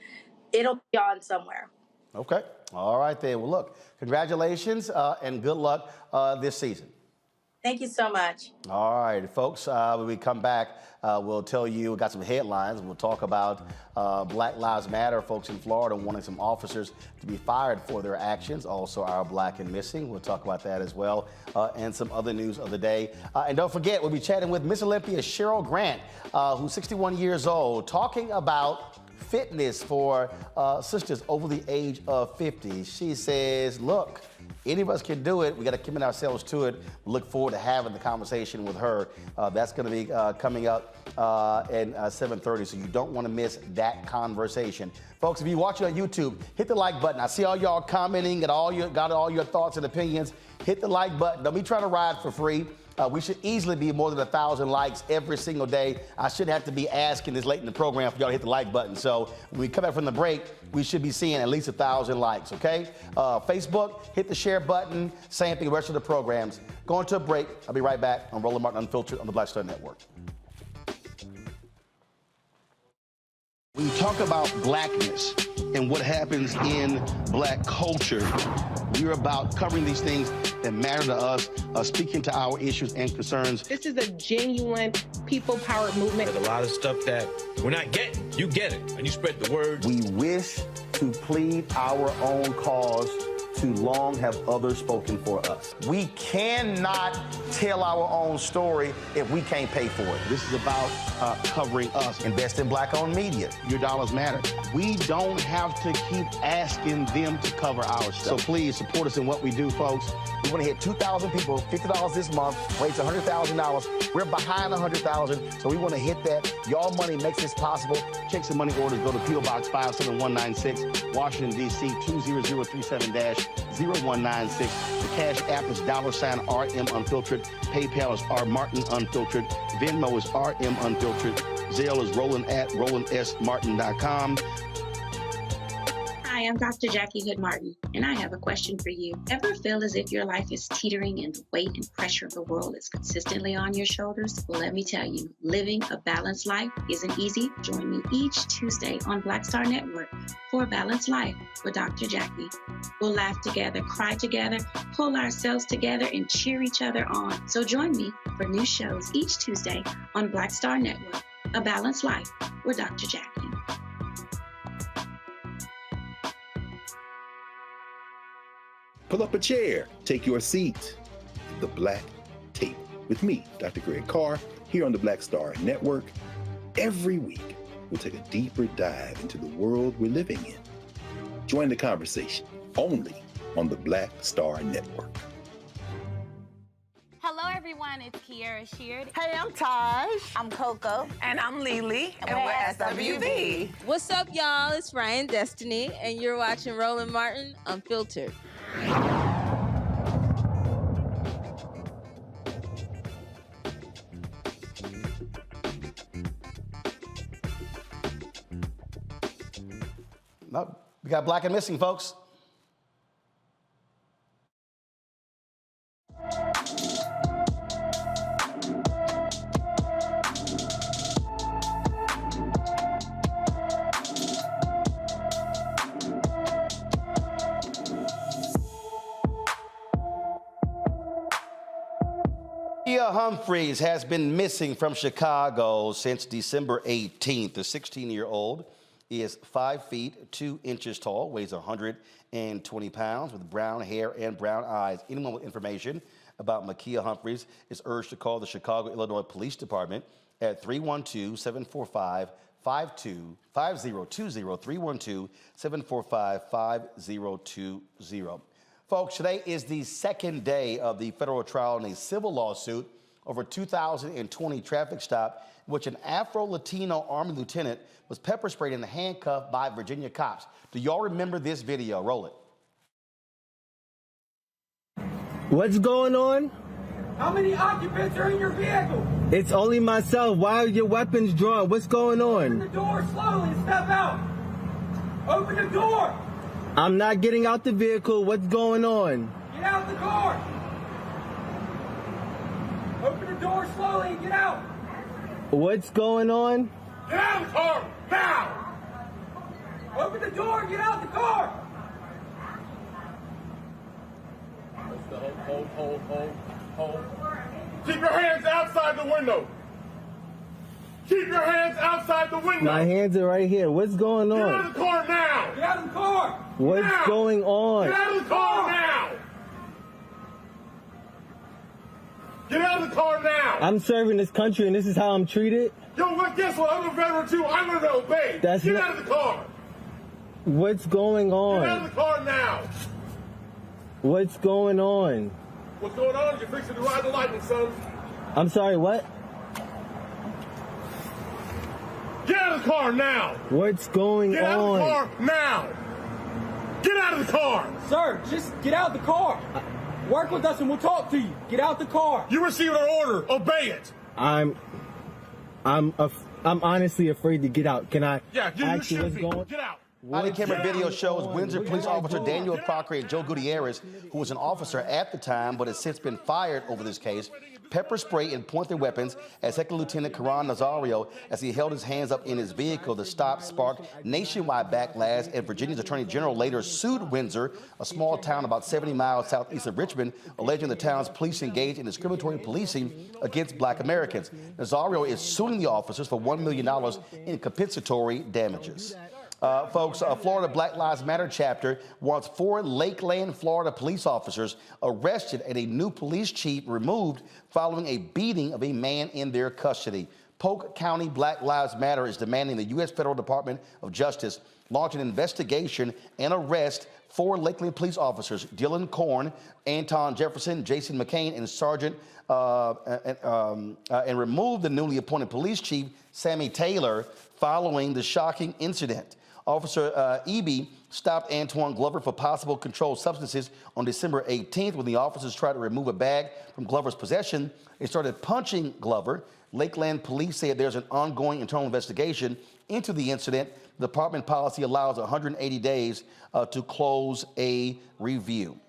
it'll be on somewhere. Okay. All right then. Well, look, congratulations and good luck this season. Thank you so much. All right, folks, when we come back, we'll tell you, we got some headlines. We'll talk about Black Lives Matter, folks in Florida wanting some officers to be fired for their actions. Also, our Black and Missing. We'll talk about that as well, and some other news of the day. And don't forget, we'll be chatting with Miss Olympia Cheryl Grant, who's 61 years old, talking about fitness for sisters over the age of 50. She says, look, any of us can do it. We got to commit ourselves to it. We look forward to having the conversation with her. That's going to be coming up at 7:30, so you don't want to miss that conversation. Folks, if you're watching on YouTube, hit the like button. I see all y'all commenting, got all your thoughts and opinions. Hit the like button. Don't be trying to ride for free. We should easily be more than 1,000 likes every single day. I shouldn't have to be asking this late in the program for y'all to hit the like button. So when we come back from the break, we should be seeing at least 1,000 likes, okay? Facebook, hit the share button. Same thing the rest of the programs. Going to a break. I'll be right back on Roland Martin Unfiltered on the Black Star Network. When you talk about blackness and what happens in black culture, we're about covering these things that matter to us, speaking to our issues and concerns. This is a genuine people-powered movement. There's a lot of stuff that we're not getting. You get it, and you spread the word. We wish to plead our own cause. Too long have others spoken for us. We cannot tell our own story if we can't pay for it. This is about covering us. Invest in Black-owned media. Your dollars matter. We don't have to keep asking them to cover our stuff. So please support us in what we do, folks. We want to hit 2,000 people, $50 this month, raise $100,000. We're behind 100,000, so we want to hit that. Y'all money makes this possible. Check some money orders. Go to P.O. Box 57196, Washington, D.C. 20037-0196. The Cash App is $RM Unfiltered. PayPal is R Martin Unfiltered. Venmo is RM Unfiltered. Zelle is Roland at RolandSMartin.com. Hi, I'm Dr. Jackie Hood Martin, and I have a question for you. Ever feel as if your life is teetering and the weight and pressure of the world is consistently on your shoulders? Well, let me tell you, living a balanced life isn't easy. Join me each Tuesday on Black Star Network for a Balanced Life with Dr. Jackie. We'll laugh together, cry together, pull ourselves together, and cheer each other on. So join me for new shows each Tuesday on Black Star Network, A Balanced Life with Dr. Jackie. Pull up a chair, take your seat. The Black Tape with me, Dr. Greg Carr, here on the Black Star Network. Every week, we'll take a deeper dive into the world we're living in. Join the conversation only on the Black Star Network. Hello, everyone. It's Kiara Sheard. Hey, I'm Taj. I'm Coco. And I'm Lily. And we're SWV. What's up, y'all? It's Ryan Destiny, and you're watching Roland Martin Unfiltered. No, we got Black and Missing, folks. Makia Humphreys has been missing from Chicago since December 18th. The 16-year-old is 5 feet 2 inches tall, weighs 120 pounds, with brown hair and brown eyes. Anyone with information about Makia Humphreys is urged to call the Chicago, Illinois Police Department at 312-745-5020, 312-745-5020. Folks, today is the second day of the federal trial in a civil lawsuit over 2020 traffic stop in which an Afro-Latino Army lieutenant was pepper sprayed and handcuffed by Virginia cops. Do y'all remember this video? Roll it. What's going on? How many occupants are in your vehicle? It's only myself. Why are your weapons drawn? What's going on? Open the door slowly and step out. Open the door. I'm not getting out the vehicle. What's going on? Get out the car. Open the door slowly and get out. What's going on? Get out of the car now. Open the door and get out the car. Hold. Keep your hands outside the window. Keep your hands outside the window. My hands are right here. What's going on? Get out of the car now. Get out of the car. What's now. going on? Get out of the car now. Get out of the car now. I'm serving this country and this is how I'm treated? Yo, what? Guess what? I'm a veteran too. I'm going to obey. Get out of the car. What's going on? Get out of the car now. What's going on? What's going on? You're fixing to ride the lightning, son. I'm sorry, what? Get out of the car now. What's going on? Get out of the car now. Get out of the car. Sir, just get out the car. Work with us and we'll talk to you. Get out the car. You received an order. Obey it. I'm honestly afraid to get out. Can I you should be. Get out. Body camera video shows Windsor police officer Daniel Crocker and Joe Gutierrez, who was an officer at the time but has since been fired over this case, pepper spray and point their weapons at Second Lieutenant Karan Nazario as he held his hands up in his vehicle. The stop sparked nationwide backlash, and Virginia's Attorney General later sued Windsor, a small town about 70 miles southeast of Richmond, alleging the town's police engaged in discriminatory policing against black Americans. Nazario is suing the officers for $1 million in compensatory damages. Folks, Florida Black Lives Matter chapter wants 4 Lakeland, Florida police officers arrested and a new police chief removed following a beating of a man in their custody. Polk County Black Lives Matter is demanding the U.S. Federal Department of Justice launch an investigation and arrest 4 Lakeland police officers, Dylan Korn, Anton Jefferson, Jason McCain, and Sergeant, and remove the newly appointed police chief, Sammy Taylor, following the shocking incident. Officer Eby stopped Antoine Glover for possible controlled substances on December 18th. When the officers tried to remove a bag from Glover's possession, they started punching Glover. Lakeland police said there's an ongoing internal investigation into the incident. The department policy allows 180 days to close a review.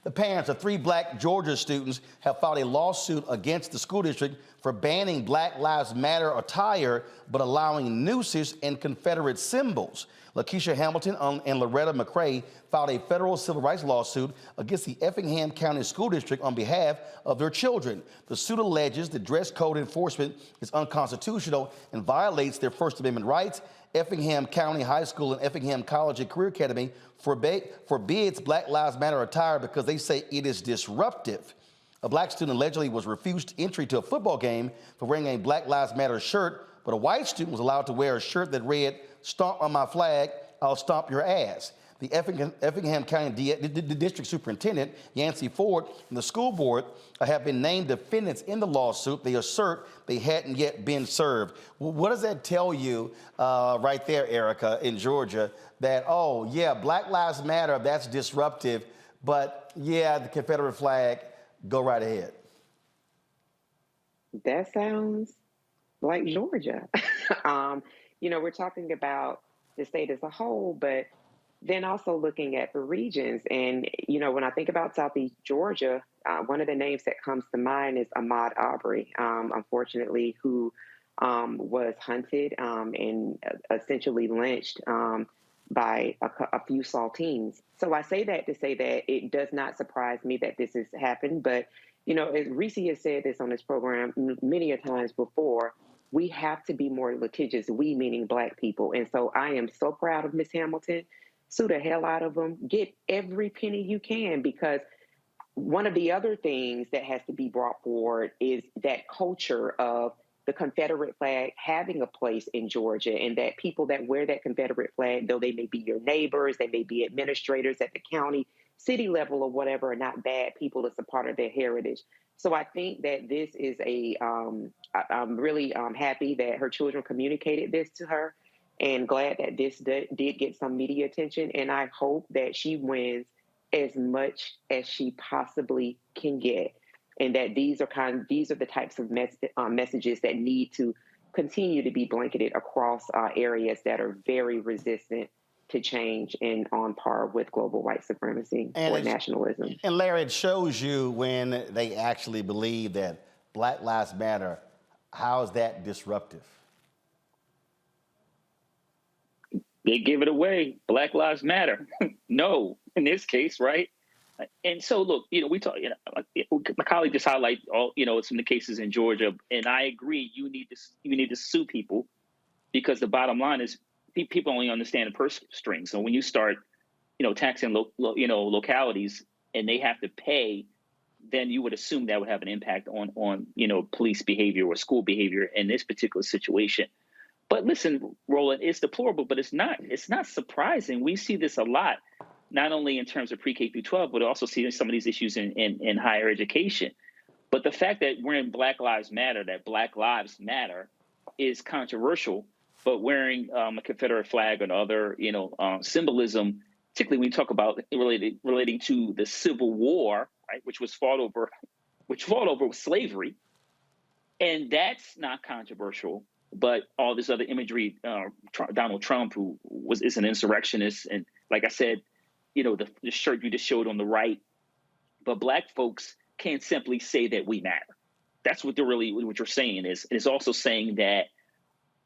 The parents of 3 black Georgia students have filed a lawsuit against the school district for banning Black Lives Matter attire, but allowing nooses and Confederate symbols. Lakeisha Hamilton and Loretta McCrae filed a federal civil rights lawsuit against the Effingham County School District on behalf of their children. The suit alleges the dress code enforcement is unconstitutional and violates their First Amendment rights. Effingham County High School and Effingham College and Career Academy forbids Black Lives Matter attire because they say it is disruptive. A black student allegedly was refused entry to a football game for wearing a Black Lives Matter shirt, but a white student was allowed to wear a shirt that read, "Stomp on my flag, I'll stomp your ass." The Effingham County District Superintendent, Yancey Ford, and the school board have been named defendants in the lawsuit. They assert they hadn't yet been served. What does that tell you right there, Erica, in Georgia, that, oh, yeah, Black Lives Matter, that's disruptive, but, yeah, the Confederate flag, go right ahead. That sounds like Georgia. We're talking about the state as a whole, but then also looking at the regions. And, when I think about Southeast Georgia, one of the names that comes to mind is Ahmaud Arbery, unfortunately, who was hunted and essentially lynched by a few saltines. So I say that to say that it does not surprise me that this has happened, but Reese has said this on this program many a times before, we have to be more litigious, we meaning Black people. And so I am so proud of Ms. Hamilton. Sue the hell out of them. Get every penny you can, because one of the other things that has to be brought forward is that culture of the Confederate flag having a place in Georgia, and that people that wear that Confederate flag, though they may be your neighbors, they may be administrators at the county, city level or whatever, are not bad people. It's a part of their heritage. So I think that this is I'm really happy that her children communicated this to her, and glad that this did get some media attention. And I hope that she wins as much as she possibly can get, and that these are the types of messages that need to continue to be blanketed across areas that are very resistant to change and on par with global white supremacy or nationalism. And Larry, it shows you when they actually believe that Black Lives Matter. How is that disruptive? They give it away. Black Lives Matter. No, in this case, right? And so, look, we talk. My colleague just highlight all, some of the cases in Georgia, and I agree. You need to sue people, because the bottom line is people only understand the purse strings. So when you start, taxing localities and they have to pay, then you would assume that would have an impact on police behavior or school behavior in this particular situation. But listen, Roland, it's deplorable, but it's not surprising. We see this a lot, not only in terms of pre-K through 12, but also see some of these issues in higher education. But the fact that we're in Black Lives Matter, that Black Lives Matter is controversial, but wearing a Confederate flag and other, symbolism, particularly when you talk about relating to the Civil War, right, which fought over slavery, and that's not controversial. But all this other imagery, Donald Trump, who is an insurrectionist, and like I said, the shirt you just showed on the right. But Black folks can't simply say that we matter. That's what you're saying is. It's also saying that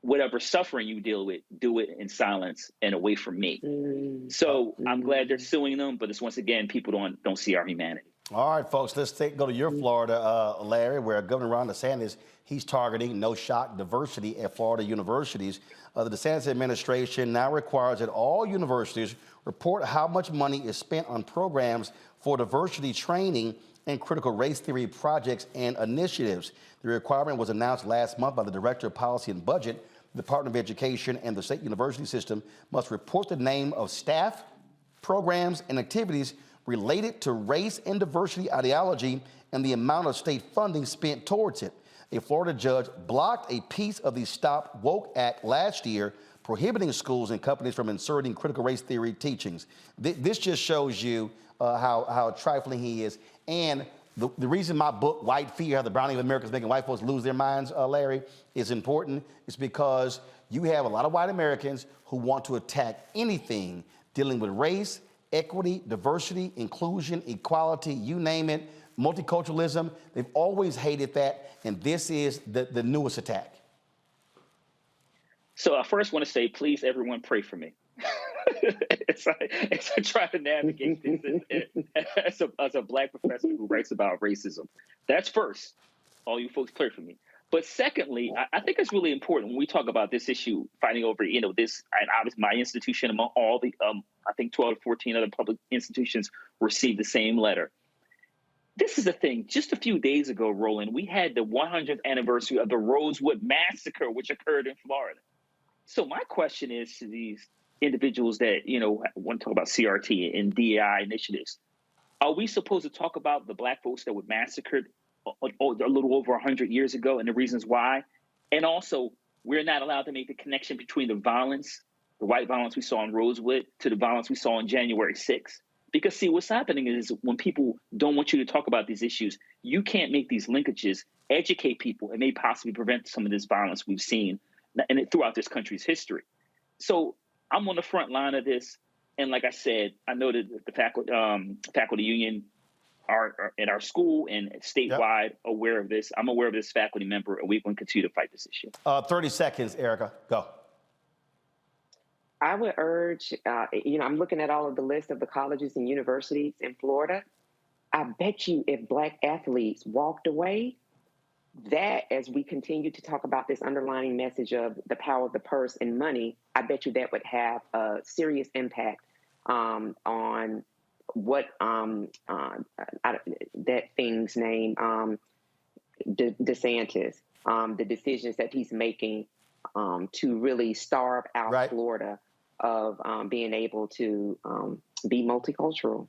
whatever suffering you deal with, do it in silence and away from me. So I'm glad they're suing them, but it's, once again, people don't see our humanity. All right, folks, let's go to your Florida, Larry, where Governor Ron DeSantis, he's targeting no shock diversity at Florida universities. The DeSantis administration now requires that all universities report how much money is spent on programs for diversity training and critical race theory projects and initiatives. The requirement was announced last month by the Director of Policy and Budget. The Department of Education and the state university system must report the name of staff, programs, and activities related to race and diversity ideology and the amount of state funding spent towards it. A Florida judge blocked a piece of the Stop Woke Act last year, prohibiting schools and companies from inserting critical race theory teachings. This just shows you how trifling he is. And the reason my book, White Fear, How the Browning of America is Making White Folks Lose Their Minds, Larry, is important. It's because you have a lot of white Americans who want to attack anything dealing with race, equity, diversity, inclusion, equality, you name it, multiculturalism. They've always hated that, and this is the newest attack. So I first want to say, please, everyone, pray for me. as I try to navigate this as a Black professor who writes about racism. That's first. All you folks pray for me. But secondly, I think it's really important when we talk about this issue, fighting over, this, and obviously my institution among all the, I think 12 or 14 other public institutions received the same letter. This is the thing. Just a few days ago, Roland, we had the 100th anniversary of the Rosewood Massacre, which occurred in Florida. So my question is to these individuals that, want to talk about CRT and DEI initiatives, are we supposed to talk about the Black folks that were massacred a little over 100 years ago and the reasons why? And also, we're not allowed to make the connection between the violence, the white violence we saw in Rosewood, to the violence we saw on January 6th. Because, see, what's happening is when people don't want you to talk about these issues, you can't make these linkages, educate people, and may possibly prevent some of this violence we've seen throughout this country's history. So I'm on the front line of this. And like I said, I know that the faculty union are at our school and statewide aware of this. I'm aware of this faculty member, and we're going to continue to fight this issue. 30 seconds, Erica. Go. I would urge, I'm looking at all of the list of the colleges and universities in Florida. I bet you if Black athletes walked away, that as we continue to talk about this underlying message of the power of the purse and money, I bet you that would have a serious impact on what that thing's name, DeSantis, the decisions that he's making to really starve out Florida of being able to be multicultural.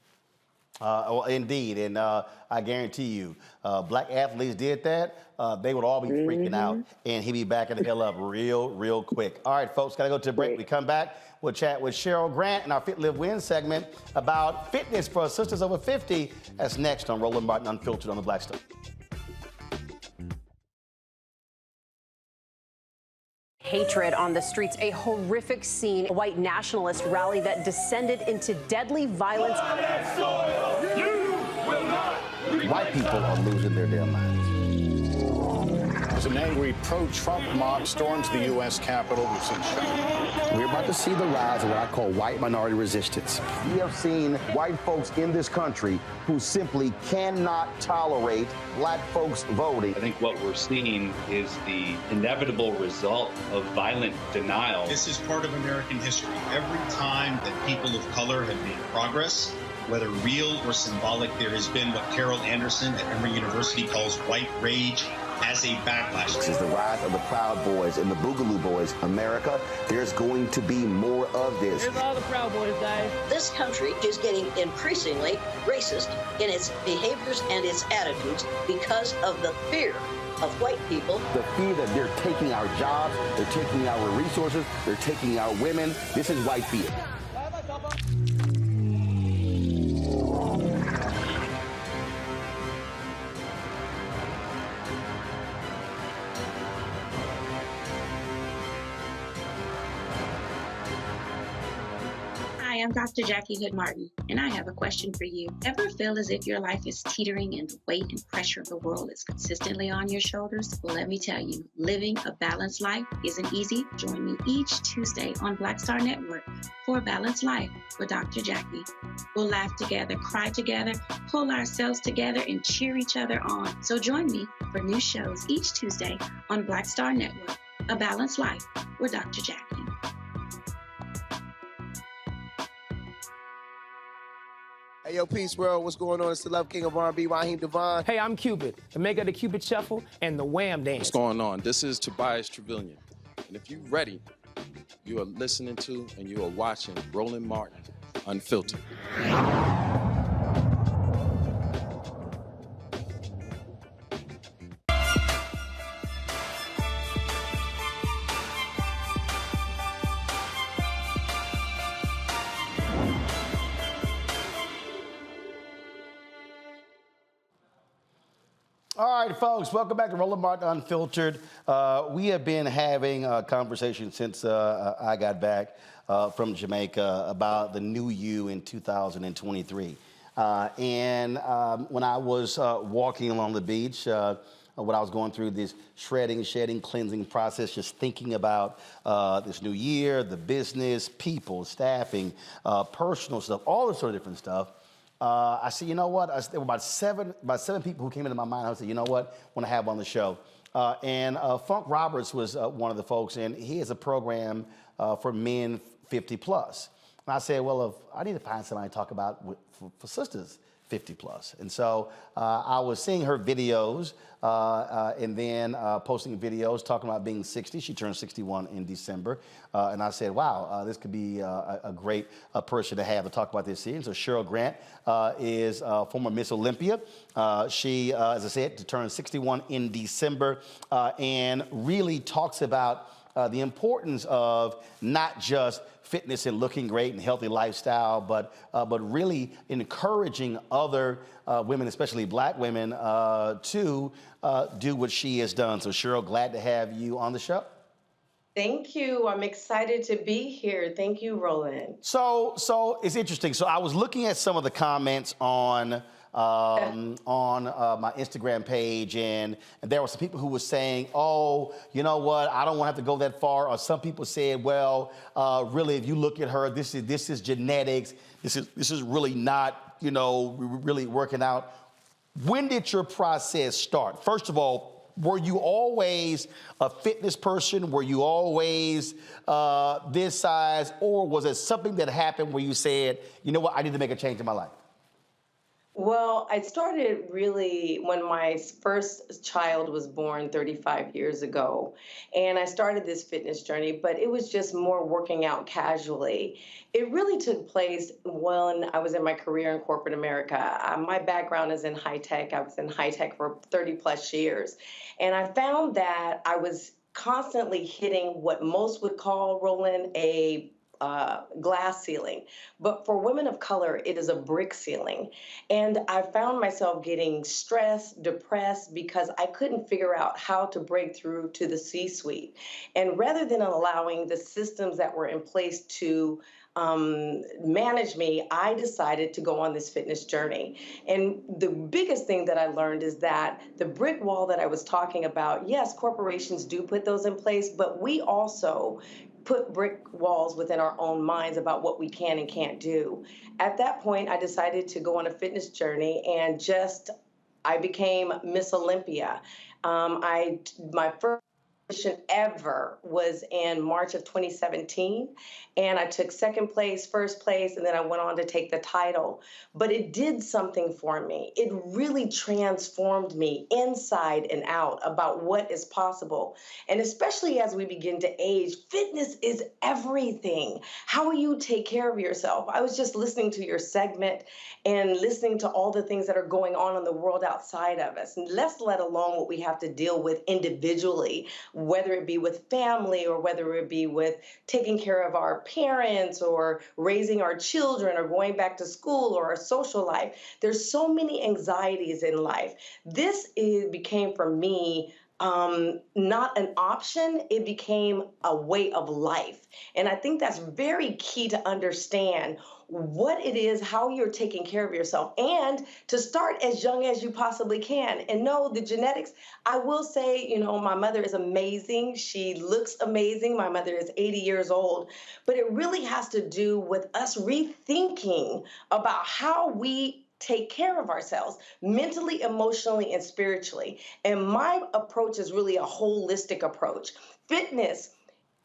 Well, indeed, and I guarantee you, Black athletes did that, they would all be freaking out, and he'd be backing the hell up real quick. All right, folks, gotta go to a break. We come back, we'll chat with Cheryl Grant in our Fit, Live, Win segment about fitness for sisters over 50. That's next on Roland Martin Unfiltered on the Black Star. Hatred on the streets, a horrific scene, a white nationalist rally that descended into deadly violence. White people are losing their damn minds. As an angry pro-Trump mob storms the U.S. Capitol, we've seen shooting. We're about to see the rise of what I call white minority resistance. We have seen white folks in this country who simply cannot tolerate Black folks voting. I think what we're seeing is the inevitable result of violent denial. This is part of American history. Every time that people of color have made progress, whether real or symbolic, there has been what Carol Anderson at Emory University calls white rage as a backlash. This is the rise of the Proud Boys and the Boogaloo Boys. America, there's going to be more of this. Here's all the Proud Boys, guys. This country is getting increasingly racist in its behaviors and its attitudes because of the fear of white people. The fear that they're taking our jobs, they're taking our resources, they're taking our women. This is white fear. Hi, I'm Dr. Jackie Hood Martin, and I have a question for you. Ever feel as if your life is teetering and the weight and pressure of the world is consistently on your shoulders? Well, let me tell you, living a balanced life isn't easy. Join me each Tuesday on Black Star Network for A Balanced Life with Dr. Jackie. We'll laugh together, cry together, pull ourselves together, and cheer each other on. So join me for new shows each Tuesday on Black Star Network, A Balanced Life with Dr. Jackie. Hey, yo, Peace World, what's going on? It's the Love King of R&B, Raheem Devon. Hey, I'm Cupid, the maker of the Cupid Shuffle and the Wham Dance. What's going on? This is Tobias Trevelyan. And if you're ready, you are listening to and you are watching Roland Martin Unfiltered. All right, folks, welcome back to Roland Martin Unfiltered. We have been having a conversation since I got back from Jamaica about the new you in 2023. And when I was walking along the beach, when I was going through this shredding, shedding, cleansing process, just thinking about this new year, the business, people, staffing, personal stuff, all this sort of different stuff. I said, you know what? There were about seven people who came into my mind. I said, you know what? I want to have on the show. And Funk Roberts was one of the folks, and he has a program for men 50 plus. And I said, well, if I need to find somebody to talk about for sisters 50 plus. And so I was seeing her videos and then posting videos talking about being 60. She turned 61 in December. And I said, wow, this could be a great person to have to talk about this season. So Cheryl Grant is former Miss Olympia. She, as I said, turned 61 in December and really talks about the importance of not just fitness and looking great and healthy lifestyle, but really encouraging other women, especially Black women, to do what she has done. So Cheryl, glad to have you on the show. Thank you. I'm excited to be here. Thank you, Roland. So it's interesting. So I was looking at some of the comments on on my Instagram page, and there were some people who were saying, oh, you know what, I don't want to have to go that far. Or some people said, well, really, if you look at her, this is genetics. This is really not, you know, really working out. When did your process start? First of all, were you always a fitness person? Were you always this size? Or was it something that happened where you said, you know what, I need to make a change in my life? Well, I started really when my first child was born 35 years ago, and I started this fitness journey, but it was just more working out casually. It really took place when I was in my career in corporate America. My background is in high tech. I was in high tech for 30 plus years, and I found that I was constantly hitting what most would call, Roland, a glass ceiling. But for women of color, it is a brick ceiling. And I found myself getting stressed, depressed, because I couldn't figure out how to break through to the C-suite. And rather than allowing the systems that were in place to manage me, I decided to go on this fitness journey. And the biggest thing that I learned is that the brick wall that I was talking about, yes, corporations do put those in place, but we also put brick walls within our own minds about what we can and can't do. At that point, I decided to go on a fitness journey, and I became Miss Olympia. My first competition ever was in March of 2017, and I took second place, first place, and then I went on to take the title. But it did something for me. It really transformed me inside and out about what is possible. And especially as we begin to age, fitness is everything. How you take care of yourself. I was just listening to your segment and listening to all the things that are going on in the world outside of us, and let alone what we have to deal with individually, whether it be with family or whether it be with taking care of our parents or raising our children or going back to school or our social life. There's so many anxieties in life. This became for me not an option, it became a way of life. And I think that's very key to understand what it is, how you're taking care of yourself, and to start as young as you possibly can. And no, the genetics, I will say, you know, my mother is amazing. She looks amazing. My mother is 80 years old. But it really has to do with us rethinking about how we take care of ourselves mentally, emotionally, and spiritually. And my approach is really a holistic approach. Fitness,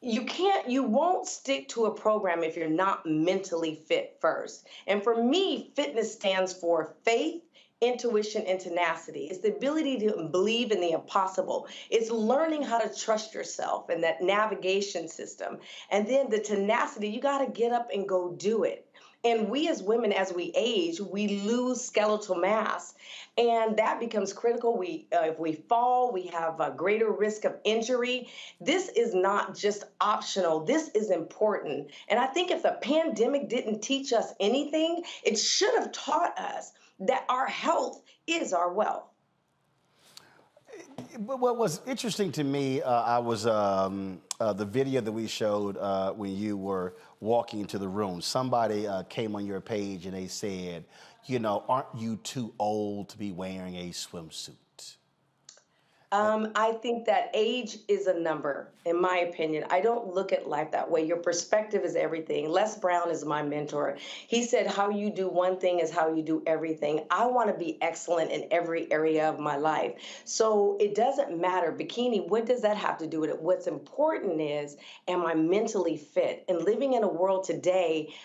you won't stick to a program if you're not mentally fit first. And for me, fitness stands for faith, intuition, and tenacity. It's the ability to believe in the impossible. It's learning how to trust yourself and that navigation system. And then the tenacity, you got to get up and go do it. And we as women, as we age, we lose skeletal mass, and that becomes critical. If we fall, we have a greater risk of injury. This is not just optional. This is important. And I think if the pandemic didn't teach us anything, it should have taught us that our health is our wealth. What was interesting to me, I was the video that we showed when you were walking into the room. Somebody came on your page and they said, you know, aren't you too old to be wearing a swimsuit? I think that age is a number, in my opinion. I don't look at life that way. Your perspective is everything. Les Brown is my mentor. He said, how you do one thing is how you do everything. I want to be excellent in every area of my life. So it doesn't matter. Bikini, what does that have to do with it? What's important is, am I mentally fit? And living in a world today,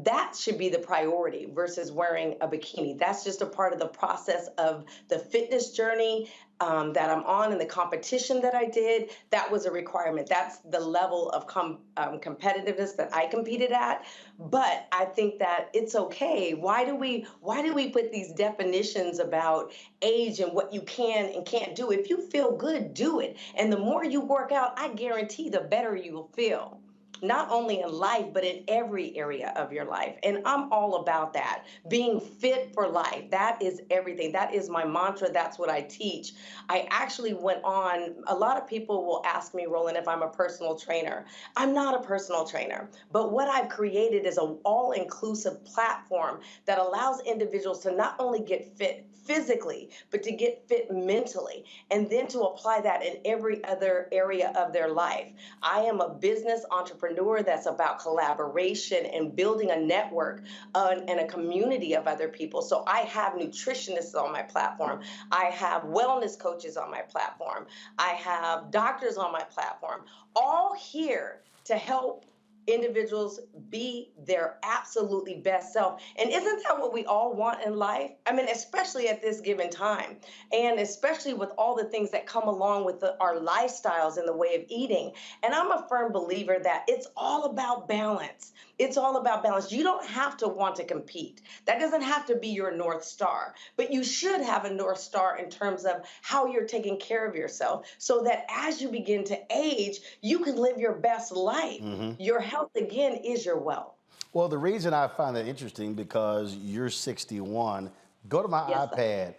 that should be the priority versus wearing a bikini. That's just a part of the process of the fitness journey that I'm on and the competition that I did. That was a requirement. That's the level of competitiveness that I competed at. But I think that it's okay. Why do we put these definitions about age and what you can and can't do? If you feel good, do it. And the more you work out, I guarantee the better you will feel. not only in life, but in every area of your life. And I'm all about that. Being fit for life. That is everything. That is my mantra. That's what I teach. I actually went on, a lot of people will ask me, Roland, if I'm a personal trainer. I'm not a personal trainer, but what I've created is an all-inclusive platform that allows individuals to not only get fit physically, but to get fit mentally, and then to apply that in every other area of their life. I am a business entrepreneur that's about collaboration and building a network and a community of other people. So I have nutritionists on my platform. I have wellness coaches on my platform. I have doctors on my platform, all here to help individuals be their absolutely best self. And isn't that what we all want in life? I mean, especially at this given time, and especially with all the things that come along with our lifestyles and the way of eating. And I'm a firm believer that it's all about balance. It's all about balance. You don't have to want to compete. That doesn't have to be your North Star, but you should have a North Star in terms of how you're taking care of yourself so that as you begin to age, you can live your best life. Your health, again, is your wealth. Well, the reason I find that interesting because you're 61. Go to my iPad.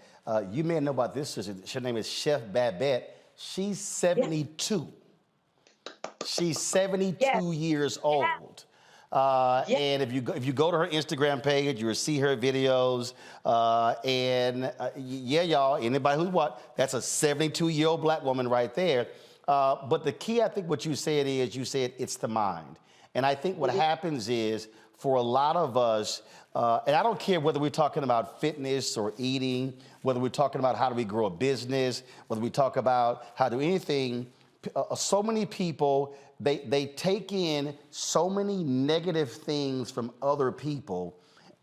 You may know about this sister. Her name is Chef Babette. She's 72. She's 72 years old. And if you go to her Instagram page, you'll see her videos. Yeah, y'all, anybody who's that's a 72-year-old black woman right there. But the key, I think, what you said is it's the mind. And I think what happens is for a lot of us, and I don't care whether we're talking about fitness or eating, whether we're talking about how do we grow a business, whether we talk about how to do anything, so many people, they take in so many negative things from other people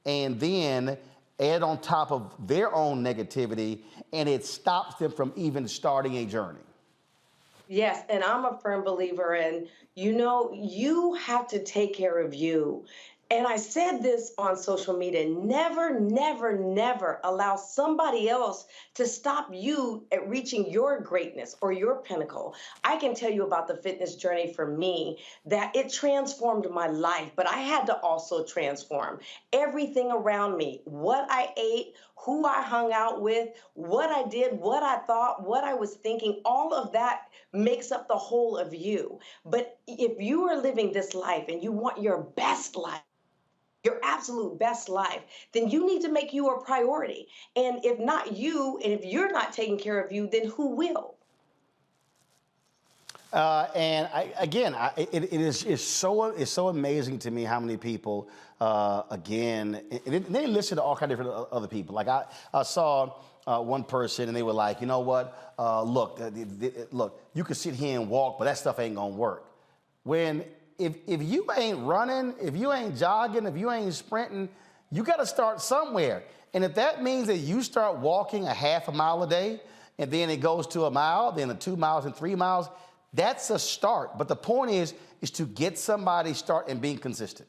and then add on top of their own negativity, and it stops them from even starting a journey. Yes, and I'm a firm believer in, you have to take care of you. And I said this on social media, never, never, never allow somebody else to stop you at reaching your greatness or your pinnacle. I can tell you about the fitness journey for me, that it transformed my life, but I had to also transform everything around me, what I ate, who I hung out with, what I did, what I thought, what I was thinking, all of that makes up the whole of you. But if you are living this life and you want your best life, your absolute best life, then you need to make you a priority. And if not you, and if you're not taking care of you, then who will? It's so amazing to me how many people, and they listen to all kinds of different other people. Like I saw one person and they were like, you know what, look, you can sit here and walk, but that stuff ain't gonna work. If you ain't running, if you ain't jogging, if you ain't sprinting, you got to start somewhere. And if that means that you start walking a half a mile a day, and then it goes to a mile, then 2 miles and 3 miles, that's a start. But the point is to get somebody start and being consistent.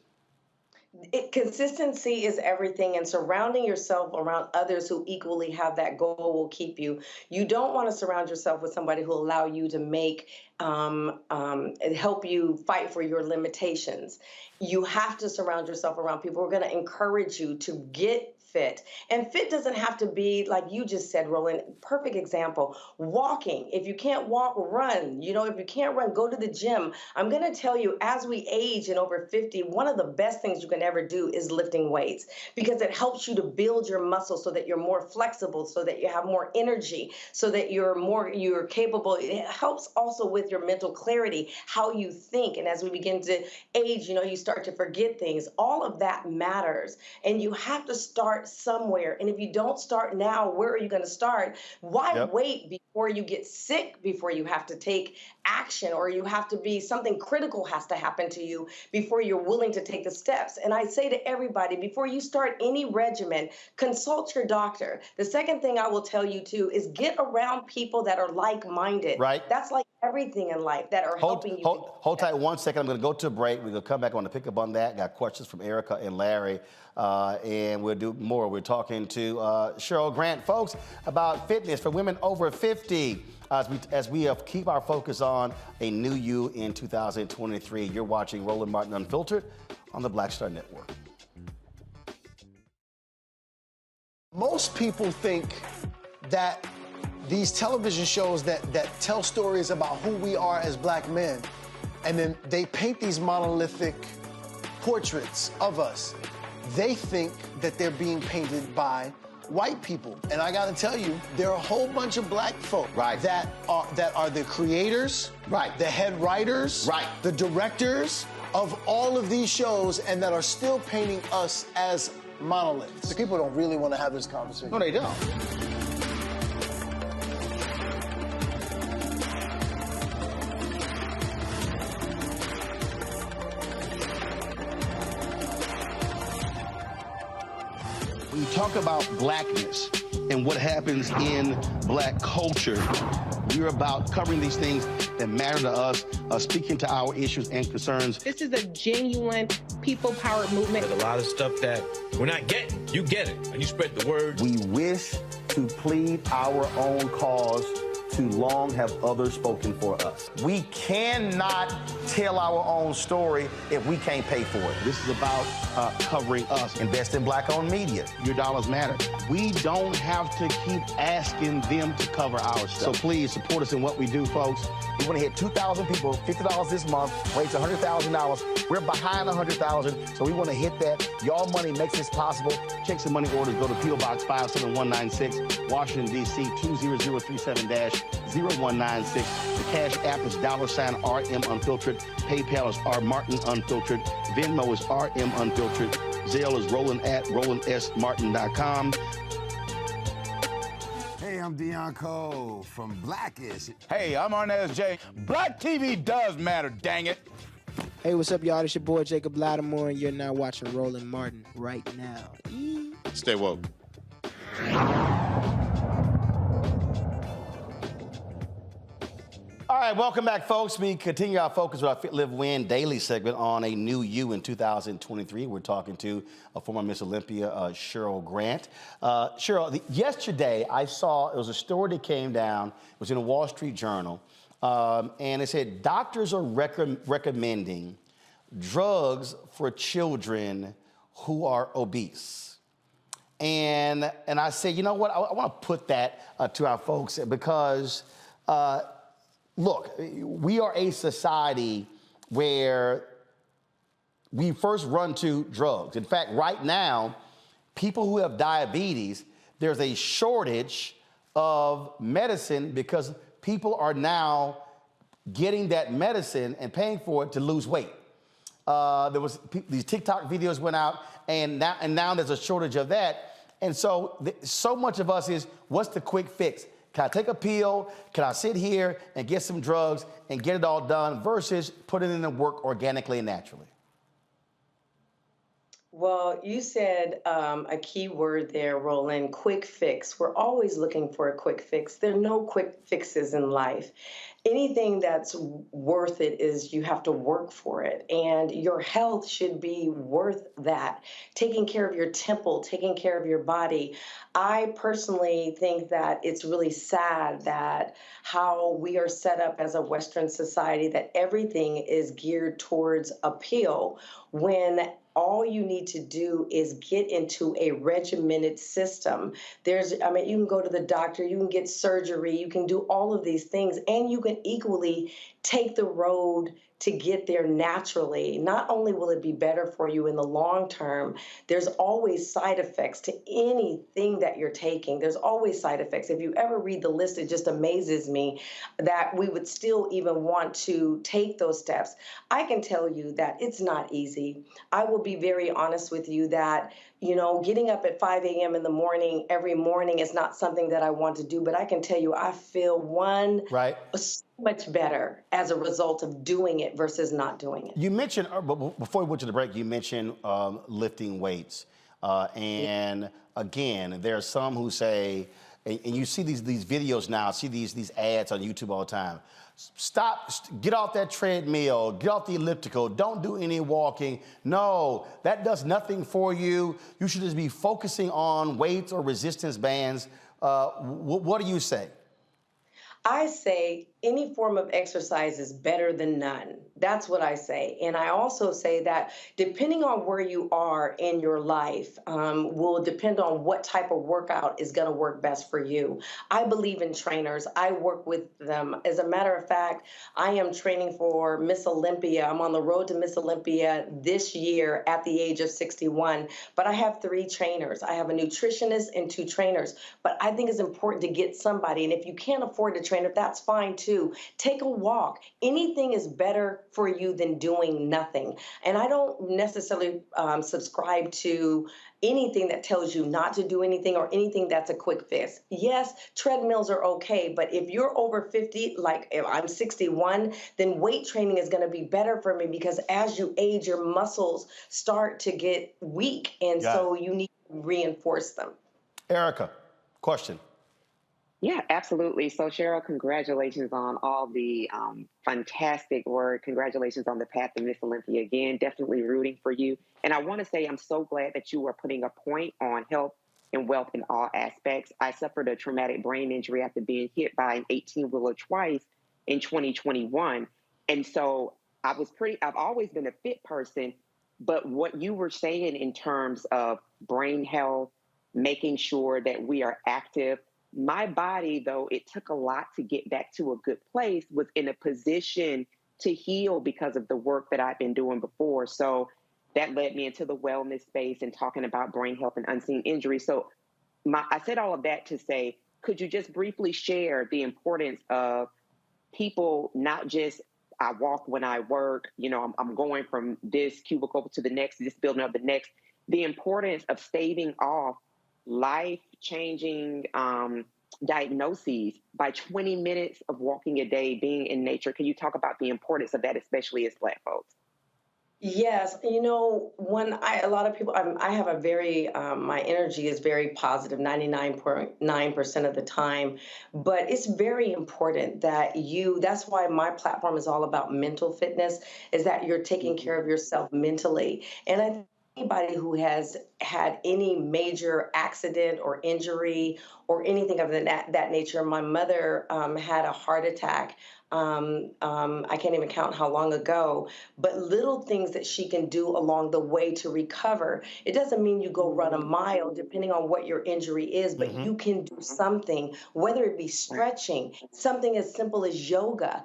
Consistency is everything, and surrounding yourself around others who equally have that goal will keep you. You don't want to surround yourself with somebody who will allow you to make help you fight for your limitations. You have to surround yourself around people who are going to encourage you to get fit. And fit doesn't have to be like you just said, Roland. Perfect example. Walking. If you can't walk, run. If you can't run, go to the gym. I'm going to tell you, as we age and over 50, one of the best things you can ever do is lifting weights, because it helps you to build your muscles so that you're more flexible, so that you have more energy, so that you're capable. It helps also with your mental clarity, how you think. And as we begin to age, you start to forget things. All of that matters. And you have to start somewhere. And if you don't start now, where are you going to start? Why wait before you get sick, before you have to take action, or you have to be something critical has to happen to you before you're willing to take the steps? And I say to everybody, before you start any regimen, consult your doctor. The second thing I will tell you too is get around people that are like-minded. Right. That's like everything in life that are helping you. Hold tight 1 second. I'm going to go to a break. We're going to come back. I want to pick up on that. Got questions from Erica and Larry, and we'll do more. We're talking to Cheryl Grant, folks, about fitness for women over 50. As we keep our focus on a new you in 2023. You're watching Roland Martin Unfiltered on the Black Star Network. Most people think that these television shows that tell stories about who we are as black men, and then they paint these monolithic portraits of us. They think that they're being painted by white people. And I gotta tell you, there are a whole bunch of black folk that are the creators, the head writers, the directors of all of these shows, and that are still painting us as monoliths. The people don't really want to have this conversation. No, they don't. When you talk about blackness and what happens in black culture, we're about covering these things that matter to us, speaking to our issues and concerns. This is a genuine people-powered movement. There's a lot of stuff that we're not getting. You get it, and you spread the word. We wish to plead our own cause. Too long have others spoken for us. We cannot tell our own story if we can't pay for it. This is about covering us. Invest in black-owned media. Your dollars matter. We don't have to keep asking them to cover our stuff. So please support us in what we do, folks. We want to hit 2,000 people, $50 this month, raise $100,000. We're behind 100,000, so we want to hit that. Y'all money makes this possible. Checks and money orders go to P.O. Box 57196, Washington, D.C. 20037-0196. The Cash App is $RM Unfiltered. PayPal is R Martin Unfiltered. Venmo is RM Unfiltered. Zelle is Roland at RolandSMartin.com. Hey, I'm Deion Cole from Blackish. Hey, I'm Arnaz J. Black TV does matter, dang it. Hey, what's up, y'all? It's your boy Jacob Lattimore, and you're now watching Roland Martin right now. Stay woke. All right, welcome back, folks. We continue our focus with our Fit, Live, Win daily segment on a new you in 2023. We're talking to a former Miss Olympia, Cheryl Grant. Cheryl, yesterday I saw, it was a story that came down, it was in a Wall Street Journal, and it said doctors are recommending drugs for children who are obese. And I said, you know what, I want to put that to our folks because look, we are a society where we first run to drugs. In fact, right now, people who have diabetes, there's a shortage of medicine because people are now getting that medicine and paying for it to lose weight. These TikTok videos went out, and now there's a shortage of that. And so, so much of us is, what's the quick fix? Can I take a pill? Can I sit here and get some drugs and get it all done versus putting in the work organically and naturally? Well, you said a key word there, Roland, quick fix. We're always looking for a quick fix. There are no quick fixes in life. Anything that's worth it is you have to work for it. And your health should be worth that. Taking care of your temple, taking care of your body. I personally think that it's really sad that how we are set up as a Western society, that everything is geared towards appeal when all you need to do is get into a regimented system. You can go to the doctor, you can get surgery, you can do all of these things, and you can equally take the road to get there naturally. Not only will it be better for you in the long term, there's always side effects to anything that you're taking. There's always side effects. If you ever read the list, it just amazes me that we would still even want to take those steps. I can tell you that it's not easy. I will be very honest with you that, getting up at 5 a.m. in the morning every morning is not something that I want to do, but I can tell you I feel so much better as a result of doing it versus not doing it. You mentioned, before we went to the break, you mentioned lifting weights. And again, there are some who say and you see these videos now, see these ads on YouTube all the time. Stop, get off that treadmill, get off the elliptical, don't do any walking. No, that does nothing for you. You should just be focusing on weights or resistance bands. What do you say? I say any form of exercise is better than none. That's what I say. And I also say that depending on where you are in your life will depend on what type of workout is going to work best for you. I believe in trainers. I work with them. As a matter of fact, I am training for Miss Olympia. I'm on the road to Miss Olympia this year at the age of 61. But I have 3 trainers. I have a nutritionist and 2 trainers. But I think it's important to get somebody. And if you can't afford a trainer, that's fine too. Take a walk. Anything is better for you than doing nothing. And I don't necessarily subscribe to anything that tells you not to do anything or anything that's a quick fix. Yes, treadmills are okay, but if you're over 50, like if I'm 61, then weight training is going to be better for me because as you age, your muscles start to get weak, and so you need to reinforce them. Erica, question. Yeah, absolutely. So, Cheryl, congratulations on all the fantastic work. Congratulations on the path to Miss Olympia again. Definitely rooting for you. And I want to say I'm so glad that you are putting a point on health and wealth in all aspects. I suffered a traumatic brain injury after being hit by an 18-wheeler twice in 2021. And so I've always been a fit person, but what you were saying in terms of brain health, making sure that we are active, my body, though it took a lot to get back to a good place, was in a position to heal because of the work that I've been doing before. So that led me into the wellness space and talking about brain health and unseen injury. So I said all of that to say, could you just briefly share the importance of people, not just I walk when I work, I'm going from this cubicle to the next, this building up the next, the importance of staving off life-changing diagnoses by 20 minutes of walking a day, being in nature. Can you talk about the importance of that, especially as Black folks? Yes, when a lot of people, I have a very, my energy is very positive 99.9% of the time, but it's very important that that's why my platform is all about mental fitness, is that you're taking care of yourself mentally. And I think anybody who has had any major accident or injury or anything of that nature, my mother had a heart attack. I can't even count how long ago, but little things that she can do along the way to recover. It doesn't mean you go run a mile, depending on what your injury is, but you can do something, whether it be stretching, something as simple as yoga,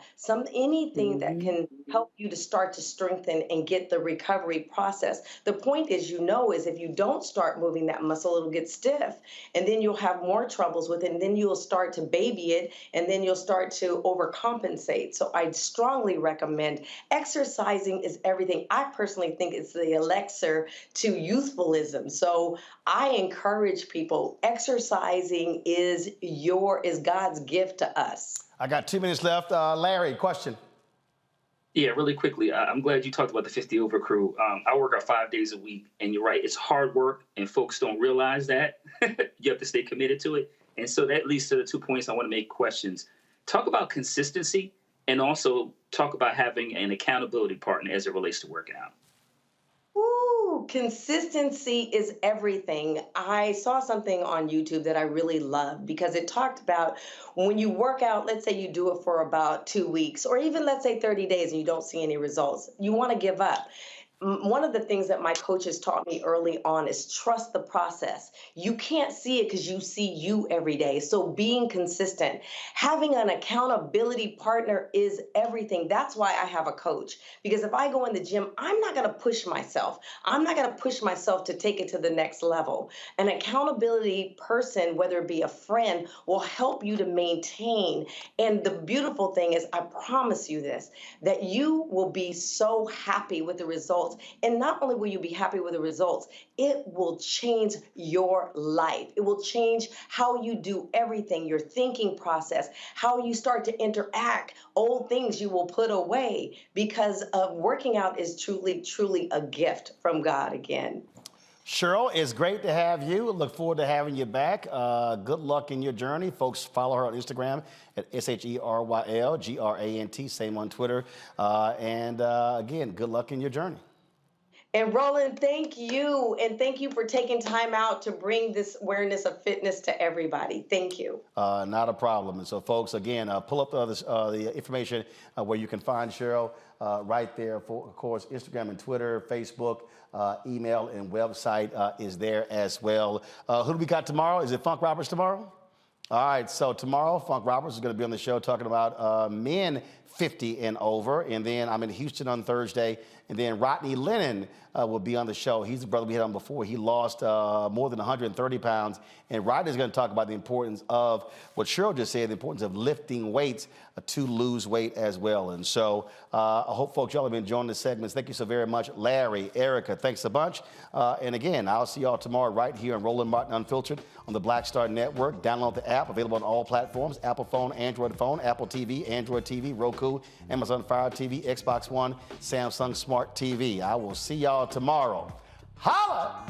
anything that can help you to start to strengthen and get the recovery process. The point is, is if you don't start moving that muscle, it'll get stiff, and then you'll have more troubles with it, and then you'll start to baby it, and then you'll start to overcompensate. So I'd strongly recommend exercising is everything. I personally think it's the elixir to youthfulism. So I encourage people, exercising is God's gift to us. I got 2 minutes left. Larry, question. Yeah, really quickly. I'm glad you talked about the 50 Over crew. I work out 5 days a week, and you're right. It's hard work, and folks don't realize that. You have to stay committed to it. And so that leads to the 2 points I want to make questions. Talk about consistency and also talk about having an accountability partner as it relates to working out. Ooh, consistency is everything. I saw something on YouTube that I really loved because it talked about when you work out, let's say you do it for about 2 weeks, or even let's say 30 days and you don't see any results, you want to give up. One of the things that my coaches taught me early on is trust the process. You can't see it because you see you every day. So being consistent, having an accountability partner is everything. That's why I have a coach, because if I go in the gym, I'm not going to push myself. I'm not going to push myself to take it to the next level. An accountability person, whether it be a friend, will help you to maintain. And the beautiful thing is, I promise you this, that you will be so happy with the results. And not only will you be happy with the results, it will change your life. It will change how you do everything, your thinking process, how you start to interact, old things you will put away, because working out is truly, truly a gift from God again. Cheryl, it's great to have you. Look forward to having you back. Good luck in your journey. Folks, follow her on Instagram at SHERYLGRANT, same on Twitter. Again, good luck in your journey. And Roland, thank you. And thank you for taking time out to bring this awareness of fitness to everybody. Thank you. Not a problem. And so, folks, again, pull up the information where you can find Cheryl right there. For, of course, Instagram and Twitter, Facebook, email, and website is there as well. Who do we got tomorrow? Is it Funk Roberts tomorrow? All right, so tomorrow, Funk Roberts is going to be on the show talking about men 50 and over. And then I'm in Houston on Thursday. And then Rodney Lennon will be on the show. He's the brother we had on before. He lost more than 130 pounds. And Rodney's going to talk about the importance of what Cheryl just said, the importance of lifting weights to lose weight as well. And so I hope folks, y'all have been enjoying the segments. Thank you so very much. Larry, Erica, thanks a bunch. And again, I'll see y'all tomorrow right here on Roland Martin Unfiltered on the Black Star Network. Download the app, available on all platforms: Apple phone, Android phone, Apple TV, Android TV, Roku, Amazon Fire TV, Xbox One, Samsung Smart TV. I will see y'all tomorrow. Holla!